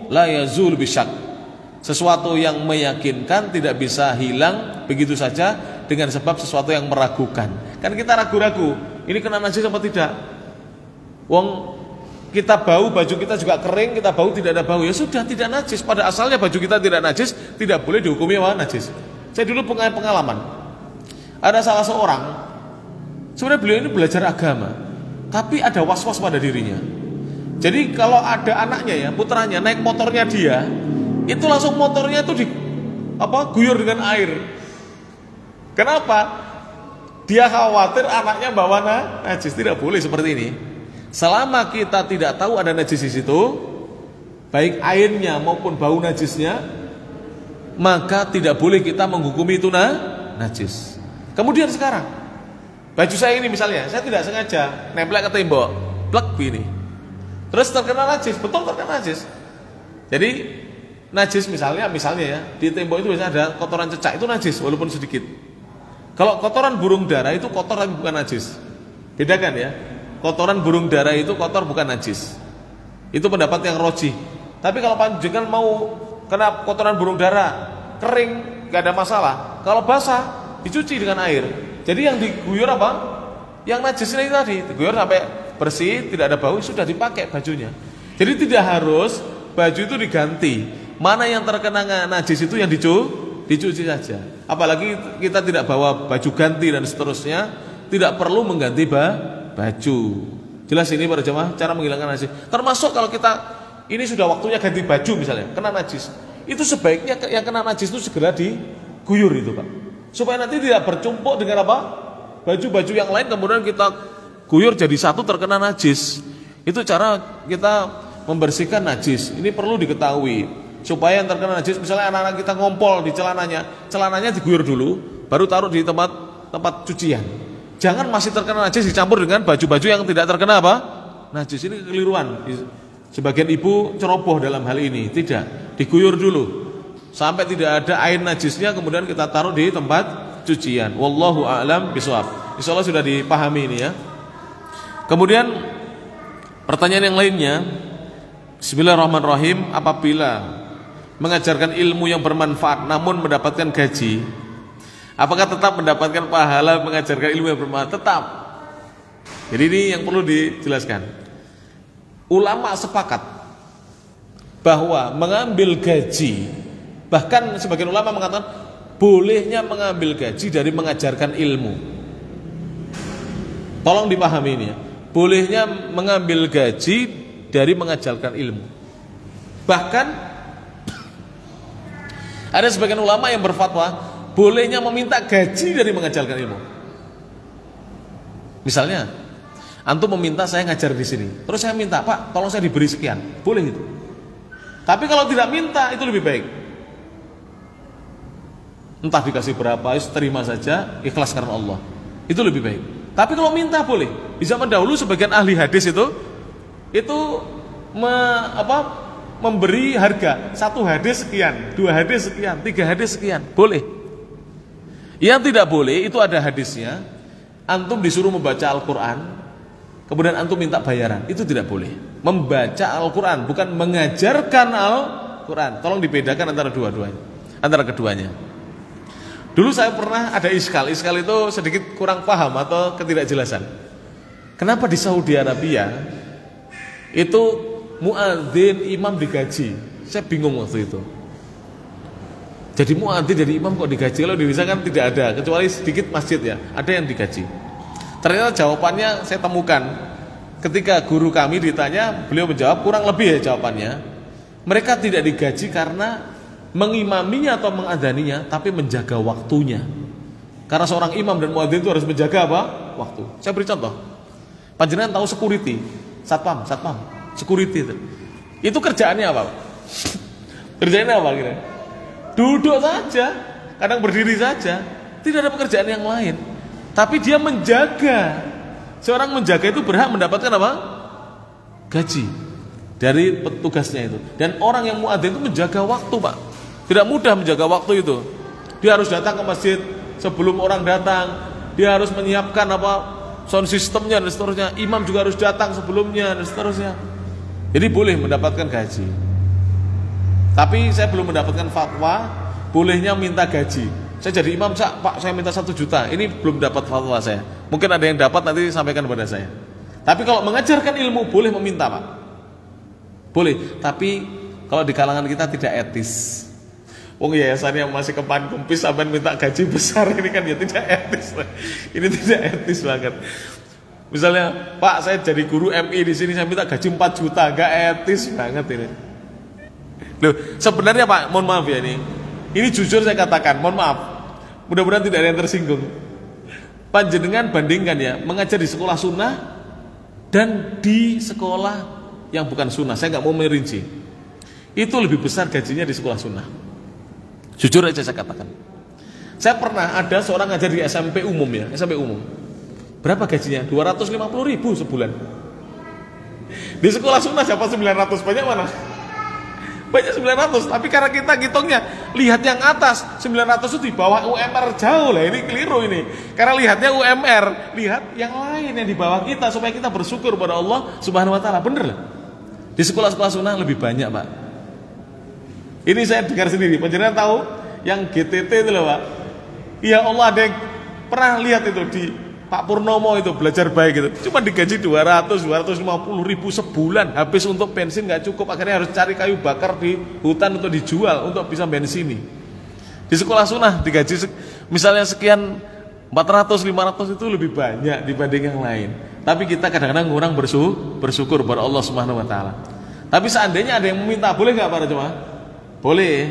la yazul bisyak. Sesuatu yang meyakinkan tidak bisa hilang begitu saja dengan sebab sesuatu yang meragukan. Kan kita ragu-ragu, ini kena najis apa tidak? Wong kita bau, baju kita juga kering, kita bau tidak ada bau, ya sudah tidak najis. Pada asalnya baju kita tidak najis, tidak boleh dihukumi apa? Najis. Saya dulu punya pengalaman. Ada salah seorang, sebenarnya beliau ini belajar agama, tapi ada was-was pada dirinya. Jadi kalau ada anaknya ya, putranya naik motornya dia, itu langsung motornya itu guyur dengan air. Kenapa? Dia khawatir anaknya bawa najis. Tidak boleh seperti ini. Selama kita tidak tahu ada najis di situ, baik airnya maupun bau najisnya, maka tidak boleh kita menghukumi itu najis. Kemudian sekarang, baju saya ini misalnya, saya tidak sengaja nempel ke tembok, plek gini, terus terkena najis, betul terkena najis. Jadi najis misalnya ya, di tembok itu biasanya ada kotoran cecak, itu najis walaupun sedikit. Kalau kotoran burung dara itu kotor tapi bukan najis. Bedakan ya. Kotoran burung dara itu kotor bukan najis. Itu pendapat yang rojih. Tapi kalau panjenengan mau kena kotoran burung dara, kering, gak ada masalah. Kalau basah, dicuci dengan air. Jadi yang diguyur apa? Yang najis ini tadi, diguyur sampai bersih, tidak ada bau, sudah dipakai bajunya. Jadi tidak harus baju itu diganti. Mana yang terkena najis itu yang dicuci saja. Apalagi kita tidak bawa baju ganti dan seterusnya, tidak perlu mengganti baju. Jelas ini para jemaah cara menghilangkan najis. Termasuk kalau kita ini sudah waktunya ganti baju misalnya, kena najis, itu sebaiknya yang kena najis itu segera diguyur itu Pak, supaya nanti tidak bercumpuk dengan apa? Baju-baju yang lain kemudian kita guyur jadi satu terkena najis. Itu cara kita membersihkan najis. Ini perlu diketahui. Supaya yang terkena najis, misalnya anak-anak kita ngompol di celananya diguyur dulu, baru taruh di tempat cucian. Jangan masih terkena najis dicampur dengan baju-baju yang tidak terkena apa? Najis. Ini kekeliruan. Sebagian ibu ceroboh dalam hal ini. Tidak, diguyur dulu sampai tidak ada air najisnya, kemudian kita taruh di tempat cucian. Wallahu a'lam bishawab. Insyaallah sudah dipahami ini ya. Kemudian pertanyaan yang lainnya, Bismillahirrahmanirrahim, apabila mengajarkan ilmu yang bermanfaat namun mendapatkan gaji, apakah tetap mendapatkan pahala mengajarkan ilmu yang bermanfaat? Tetap. Jadi ini yang perlu dijelaskan. Ulama sepakat bahwa mengambil gaji, bahkan sebagian ulama mengatakan bolehnya mengambil gaji dari mengajarkan ilmu. Tolong dipahami ini ya. Bolehnya mengambil gaji dari mengajarkan ilmu. Bahkan ada sebagian ulama yang berfatwa bolehnya meminta gaji dari mengajarkan ilmu. Misalnya, antum meminta saya ngajar di sini, terus saya minta, Pak, tolong saya diberi sekian, boleh itu. Tapi kalau tidak minta itu lebih baik. Entah dikasih berapa, terima saja, ikhlas karena Allah. Itu lebih baik. Tapi kalau minta boleh. Di zaman dahulu sebagian ahli hadis itu memberi harga 1 hadis sekian, 2 hadis sekian, 3 hadis sekian, boleh. Yang tidak boleh itu ada hadisnya, antum disuruh membaca Al-Quran, kemudian antum minta bayaran, itu tidak boleh. Membaca Al-Quran bukan mengajarkan Al-Quran. Tolong dibedakan antara antara keduanya. Dulu saya pernah ada iskal itu sedikit kurang paham atau ketidakjelasan. Kenapa di Saudi Arabia itu muadzin imam digaji? Saya bingung waktu itu. Jadi muadzin dari imam kok digaji? Kalau di Indonesia kan tidak ada, kecuali sedikit masjid ya, ada yang digaji. Ternyata jawabannya saya temukan ketika guru kami ditanya, beliau menjawab kurang lebih ya jawabannya. Mereka tidak digaji karena mengimaminya atau mengadzaninya, tapi menjaga waktunya. Karena seorang imam dan muadzin itu harus menjaga apa? Waktu. Saya beri contoh. Panjenengan tahu security, satpam, security itu. Itu kerjaannya apa? Kerjaannya apa kira? Duduk saja, kadang berdiri saja, tidak ada pekerjaan yang lain. Tapi dia menjaga. Seorang menjaga itu berhak mendapatkan apa? Gaji dari petugasnya itu. Dan orang yang muadzin itu menjaga waktu, Pak. Tidak mudah menjaga waktu itu. Dia harus datang ke masjid sebelum orang datang. Dia harus menyiapkan sound systemnya dan seterusnya. Imam juga harus datang sebelumnya dan seterusnya. Jadi boleh mendapatkan gaji. Tapi saya belum mendapatkan fatwa bolehnya minta gaji. Saya jadi imam, Pak, saya minta 1 juta. Ini belum dapat fatwa saya. Mungkin ada yang dapat, nanti sampaikan kepada saya. Tapi kalau mengajarkan ilmu boleh meminta, Pak. Boleh. Tapi kalau di kalangan kita tidak etis. Wong yayasan yang masih kepan kumpis sampai minta gaji besar, ini kan ya tidak etis. Ini tidak etis banget. Misalnya, Pak, saya jadi guru MI di sini, saya minta gaji 4 juta, gak etis banget ini. Loh, sebenarnya Pak, mohon maaf ya ini. Ini jujur saya katakan, mohon maaf. Mudah-mudahan tidak ada yang tersinggung. Panjenengan bandingkan ya, mengajar di sekolah sunnah dan di sekolah yang bukan sunnah. Saya nggak mau merinci. Itu lebih besar gajinya di sekolah sunnah. Jujur aja saya katakan. Saya pernah ada seorang ngajar di SMP umum ya, SMP umum. Berapa gajinya? 250.000 sebulan. Di sekolah sunnah siapa 900, banyak mana? Banyak 900, tapi karena kita ngitungnya lihat yang atas 900 itu di bawah UMR jauh lah, ini keliru ini. Karena lihatnya UMR, lihat yang lain yang di bawah kita supaya kita bersyukur pada Allah Subhanahu wa taala. Bener lah. Di sekolah-sekolah sunnah lebih banyak, Pak. Ini saya dengar sendiri. Panjenengan tahu yang GTT itu loh, Pak. Ya Allah, ada yang pernah lihat itu di Pak Purnomo itu belajar baik gitu. Cuma digaji 250.000 sebulan, habis untuk bensin nggak cukup, akhirnya harus cari kayu bakar di hutan untuk dijual untuk bisa bensini. Di sekolah sunnah digaji misalnya sekian 400-500 itu lebih banyak dibanding yang lain. Tapi kita kadang-kadang kurang bersyukur pada Allah Subhanahu wa taala. Tapi seandainya ada yang meminta, boleh nggak para jemaah? Boleh.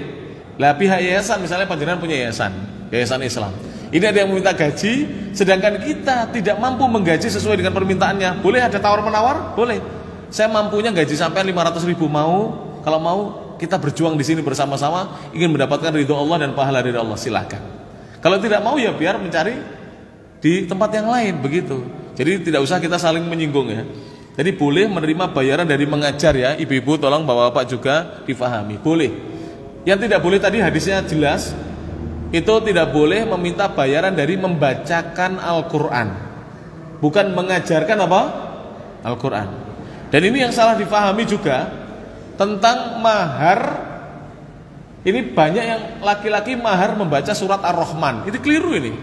Lah pihak yayasan misalnya panjenengan punya yayasan Islam. Ini ada yang meminta gaji, sedangkan kita tidak mampu menggaji sesuai dengan permintaannya. Boleh ada tawar-menawar? Boleh. Saya mampunya gaji sampai 500.000, mau? Kalau mau, kita berjuang di sini bersama-sama, ingin mendapatkan ridho Allah dan pahala dari Allah, silakan. Kalau tidak mau ya biar mencari di tempat yang lain, begitu. Jadi tidak usah kita saling menyinggung ya. Jadi boleh menerima bayaran dari mengajar ya, ibu-ibu tolong bapak-bapak juga difahami. Boleh. Yang tidak boleh tadi hadisnya jelas. Itu tidak boleh meminta bayaran dari membacakan Al-Quran, bukan mengajarkan apa? Al-Quran. Dan ini yang salah difahami juga tentang mahar. Ini banyak yang laki-laki mahar membaca surat Ar-Rahman. Itu keliru ini.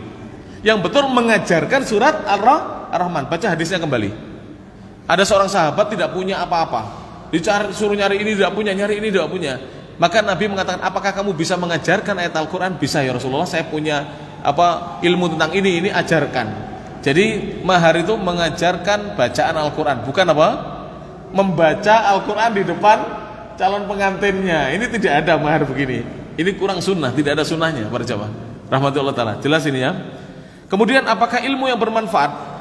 Yang betul mengajarkan surat Ar-Rahman. Baca hadisnya kembali. Ada seorang sahabat tidak punya apa-apa, disuruh nyari ini tidak punya, nyari ini tidak punya. Maka Nabi mengatakan, apakah kamu bisa mengajarkan ayat Al-Quran? Bisa ya Rasulullah, saya punya ilmu tentang ini ajarkan. Jadi mahar itu mengajarkan bacaan Al-Quran, bukan apa? Membaca Al-Quran di depan calon pengantinnya. Ini tidak ada mahar begini. Ini kurang sunnah, tidak ada sunnahnya para jamaah rahmatullah ta'ala. Jelas ini ya. Kemudian apakah ilmu yang bermanfaat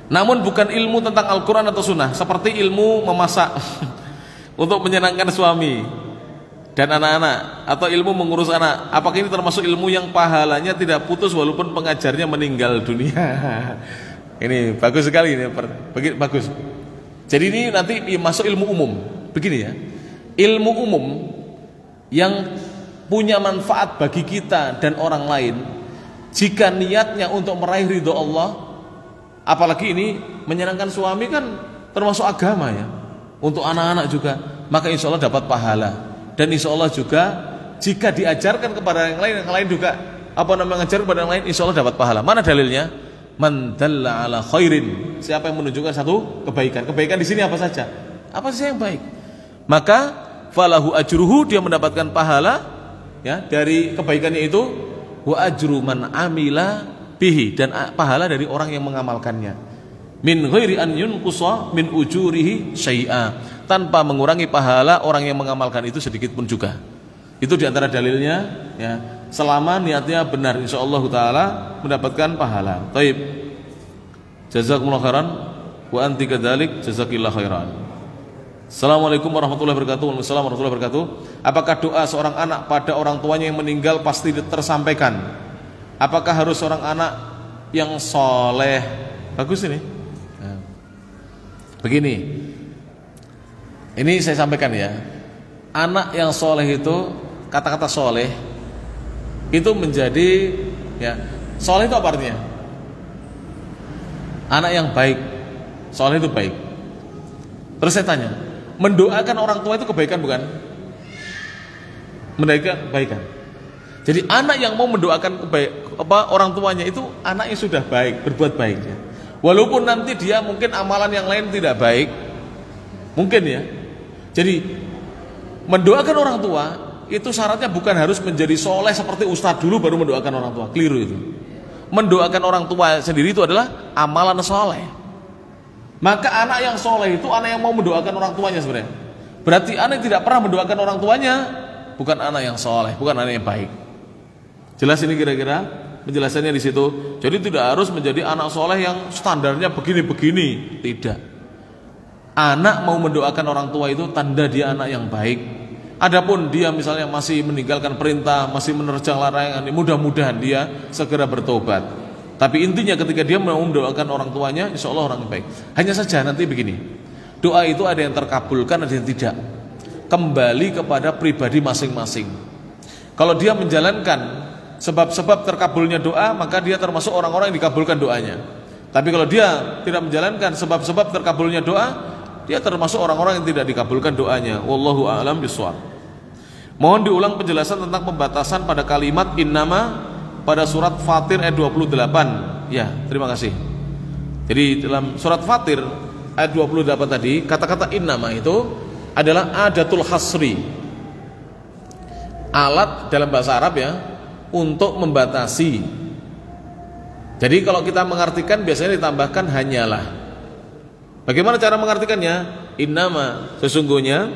namun bukan ilmu tentang Al-Quran atau sunnah, seperti ilmu memasak untuk menyenangkan suami dan anak-anak, atau ilmu mengurus anak, apakah ini termasuk ilmu yang pahalanya tidak putus walaupun pengajarnya meninggal dunia? Ini bagus sekali, ini bagus. Jadi ini nanti masuk ilmu umum. Begini ya, ilmu umum yang punya manfaat bagi kita dan orang lain, jika niatnya untuk meraih ridho Allah, apalagi ini menyenangkan suami kan termasuk agama ya, untuk anak-anak juga, maka insya Allah dapat pahala. Dan insya Allah juga jika diajarkan kepada yang lain juga mengajar kepada yang lain, insya Allah dapat pahala. Mana dalilnya? Man dalla ala khairin, siapa yang menunjukkan satu kebaikan. Kebaikan di sini apa saja? Apa saja yang baik? Maka falahu ajruhu, dia mendapatkan pahala ya dari kebaikannya itu, wa ajru man amila bihi, dan pahala dari orang yang mengamalkannya. Min ghairi an yunqusa min ujurihi syai'a, tanpa mengurangi pahala orang yang mengamalkan itu sedikit pun juga. Itu diantara dalilnya ya, selama niatnya benar insyaallah taala mendapatkan pahala. Taib. Jazakumullah khairan wa anti kadzalik jazakillah khairan. Assalamualaikum warahmatullahi wabarakatuh. Waalaikumsalam warahmatullahi wabarakatuh. Apakah doa seorang anak pada orang tuanya yang meninggal pasti tersampaikan? Apakah harus seorang anak yang soleh? Bagus ini. Begini, ini saya sampaikan ya, anak yang soleh itu, kata-kata soleh itu menjadi ya, soleh itu apa artinya? Anak yang baik, soleh itu baik. Terus saya tanya, mendoakan orang tua itu kebaikan bukan? Mendoakan kebaikan. Jadi anak yang mau mendoakan orang tuanya itu anak yang sudah baik, berbuat baik ya. Walaupun nanti dia mungkin amalan yang lain tidak baik, mungkin ya. Jadi mendoakan orang tua itu syaratnya bukan harus menjadi soleh seperti ustadz dulu baru mendoakan orang tua. Keliru itu. Mendoakan orang tua sendiri itu adalah amalan soleh. Maka anak yang soleh itu anak yang mau mendoakan orang tuanya sebenarnya. Berarti anak yang tidak pernah mendoakan orang tuanya bukan anak yang soleh, bukan anak yang baik. Jelas ini kira-kira penjelasannya di situ. Jadi tidak harus menjadi anak soleh yang standarnya begini-begini, tidak. Anak mau mendoakan orang tua itu tanda dia anak yang baik. Adapun dia misalnya masih meninggalkan perintah, masih menerjang larangan, mudah-mudahan dia segera bertobat. Tapi intinya ketika dia mau mendoakan orang tuanya, insya Allah orang yang baik. Hanya saja nanti begini, doa itu ada yang terkabulkan, ada yang tidak. Kembali kepada pribadi masing-masing. Kalau dia menjalankan sebab-sebab terkabulnya doa, maka dia termasuk orang-orang yang dikabulkan doanya. Tapi kalau dia tidak menjalankan sebab-sebab terkabulnya doa, dia termasuk orang-orang yang tidak dikabulkan doanya. Wallahu a'lam bishawab. Mohon diulang penjelasan tentang pembatasan pada kalimat innama pada surat Fatir ayat 28. Ya, terima kasih. Jadi dalam surat Fatir ayat 28 tadi, kata-kata innama itu adalah adatul hasri, alat dalam bahasa Arab ya, untuk membatasi. Jadi kalau kita mengartikan biasanya ditambahkan hanyalah. Bagaimana cara mengartikannya? Innama, sesungguhnya,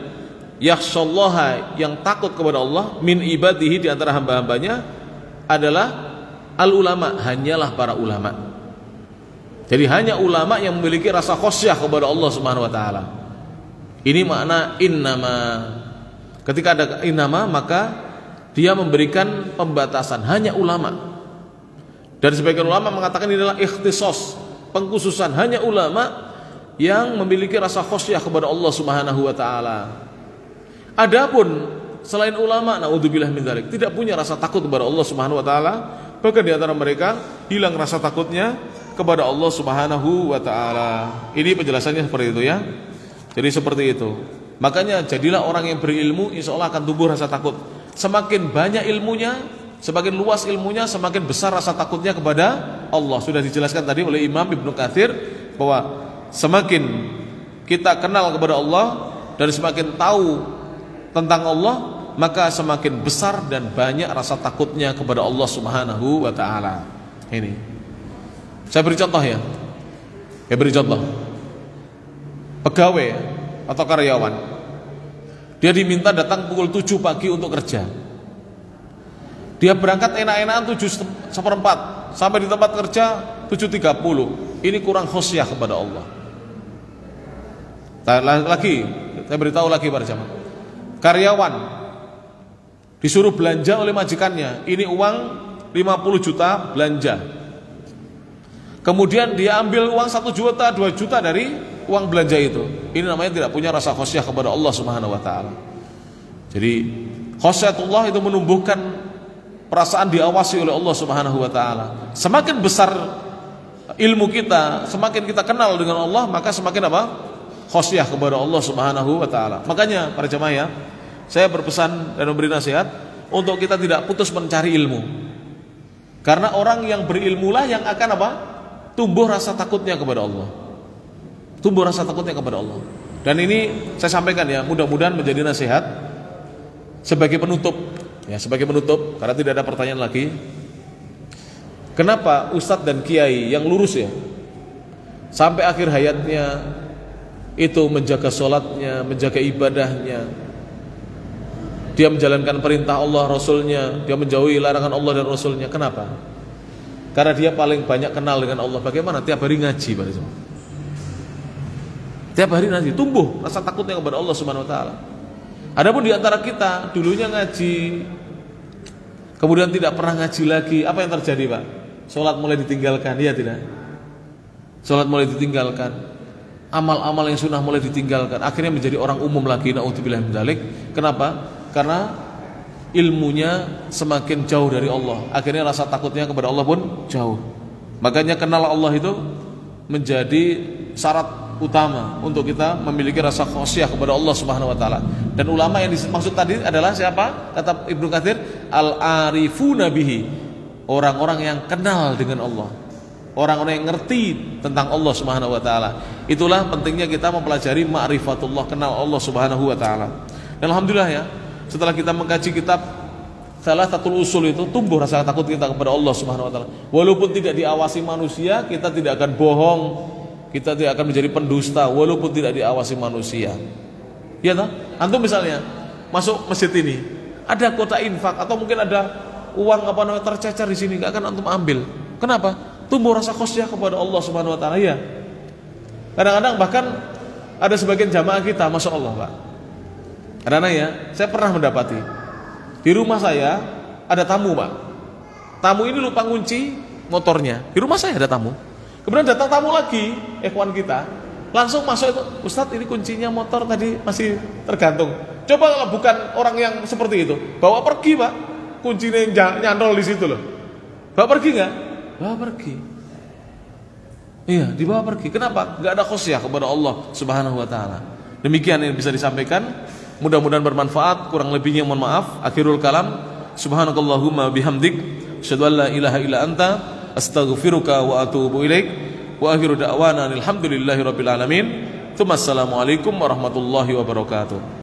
yakhshallaha, yang takut kepada Allah, min ibadihi, di antara hamba-hambanya adalah al ulama, hanyalah para ulama. Jadi hanya ulama yang memiliki rasa khasyah kepada Allah Subhanahu wa taala. Ini makna innama. Ketika ada innama, maka dia memberikan pembatasan, hanya ulama. Dan sebagian ulama mengatakan ini adalah ikhtisos, pengkhususan, hanya ulama yang memiliki rasa khasyah kepada Allah Subhanahu wa taala. Adapun selain ulama, naudzubillah min dzalik, tidak punya rasa takut kepada Allah Subhanahu wa taala, bahkan di antara mereka hilang rasa takutnya kepada Allah Subhanahu wa taala. Ini penjelasannya seperti itu ya. Jadi seperti itu. Makanya jadilah orang yang berilmu, insya Allah akan tumbuh rasa takut. Semakin banyak ilmunya, semakin luas ilmunya, semakin besar rasa takutnya kepada Allah. Sudah dijelaskan tadi oleh Imam Ibnu Katsir bahwa semakin kita kenal kepada Allah dan semakin tahu tentang Allah, maka semakin besar dan banyak rasa takutnya kepada Allah Subhanahu wa taala. Ini. Saya beri contoh ya. Saya beri contoh. Pegawai atau karyawan, dia diminta datang pukul 7 pagi untuk kerja. Dia berangkat enak-enakan 7:15, sampai di tempat kerja 7:30. Ini kurang khosyah kepada Allah. Lagi, saya beritahu lagi pada jamaah. Karyawan disuruh belanja oleh majikannya, ini uang 50 juta belanja. Kemudian dia ambil uang 1 juta, 2 juta dari uang belanja itu. Ini namanya tidak punya rasa khosyah kepada Allah Subhanahu wa taala. Jadi khosyatullah itu menumbuhkan perasaan diawasi oleh Allah Subhanahu wa taala. Semakin besar ilmu kita, semakin kita kenal dengan Allah, maka semakin apa? Khosyah kepada Allah Subhanahu wa taala. Makanya para jemaah ya, saya berpesan dan memberi nasihat untuk kita tidak putus mencari ilmu. Karena orang yang berilmulah yang akan apa? Tumbuh rasa takutnya kepada Allah. Tumbuh rasa takutnya kepada Allah. Dan ini saya sampaikan ya, mudah-mudahan menjadi nasihat sebagai penutup. Ya, sebagai penutup, karena tidak ada pertanyaan lagi. Kenapa ustadz dan kiai yang lurus ya, sampai akhir hayatnya itu menjaga sholatnya, menjaga ibadahnya, dia menjalankan perintah Allah Rasulnya, dia menjauhi larangan Allah dan Rasulnya. Kenapa? Karena dia paling banyak kenal dengan Allah. Bagaimana? Tiap hari ngaji, Pak. Tiap hari ngaji, tumbuh rasa takutnya kepada Allah Subhanahu wa taala. Adapun di antara kita dulunya ngaji, kemudian tidak pernah ngaji lagi, apa yang terjadi, Pak? Salat mulai ditinggalkan, iya tidak? Salat mulai ditinggalkan, amal-amal yang sunnah mulai ditinggalkan, akhirnya menjadi orang umum lagi. Na'udzubillah min dzalik. Kenapa? Karena ilmunya semakin jauh dari Allah, akhirnya rasa takutnya kepada Allah pun jauh. Makanya kenal Allah itu menjadi syarat utama untuk kita memiliki rasa khosyah kepada Allah Subhanahu wa taala. Dan ulama yang dimaksud tadi adalah siapa? Kata Ibnu Katsir, al-arifuna bihi, orang-orang yang kenal dengan Allah, orang-orang yang ngerti tentang Allah Subhanahu wa taala. Itulah pentingnya kita mempelajari ma'rifatullah, kenal Allah Subhanahu wa taala. Dan alhamdulillah ya, setelah kita mengkaji kitab Thalathatul Usul itu, tumbuh rasa takut kita kepada Allah Subhanahu wa taala. Walaupun tidak diawasi manusia, kita tidak akan bohong, kita tidak akan menjadi pendusta walaupun tidak diawasi manusia. Ya toh? Antum misalnya masuk masjid ini, ada kota infak atau mungkin ada uang apa namanya tercecer di sini, enggak akan antum ambil. Kenapa? Tumbuh rasa khosyah kepada Allah Subhanahu wa taala ya. Kadang-kadang bahkan ada sebagian jamaah kita, Masya Allah Pak, karena ya, saya pernah mendapati di rumah saya ada tamu Pak. Tamu ini lupa kunci motornya. Di rumah saya ada tamu. Kemudian datang tamu lagi, ikhwan kita, langsung masuk itu, Ustadz ini kuncinya motor tadi masih tergantung. Coba kalau bukan orang yang seperti itu, bawa pergi Pak, kuncinya yang nyantol di situ loh. Bawa pergi nggak? Bawa pergi. Iya, dibawa pergi. Kenapa? Nggak ada khosyah kepada Allah Subhanahu wa taala. Demikian yang bisa disampaikan. Mudah-mudahan bermanfaat, kurang lebihnya mohon maaf. Akhirul kalam, subhanakallahumma bihamdik, asyhadu an la ilaha illa anta, astaghfiruka wa atubu ilaik. Wa akhiru da'wana alhamdulillahi rabbil alamin. Assalamualaikum warahmatullahi wabarakatuh.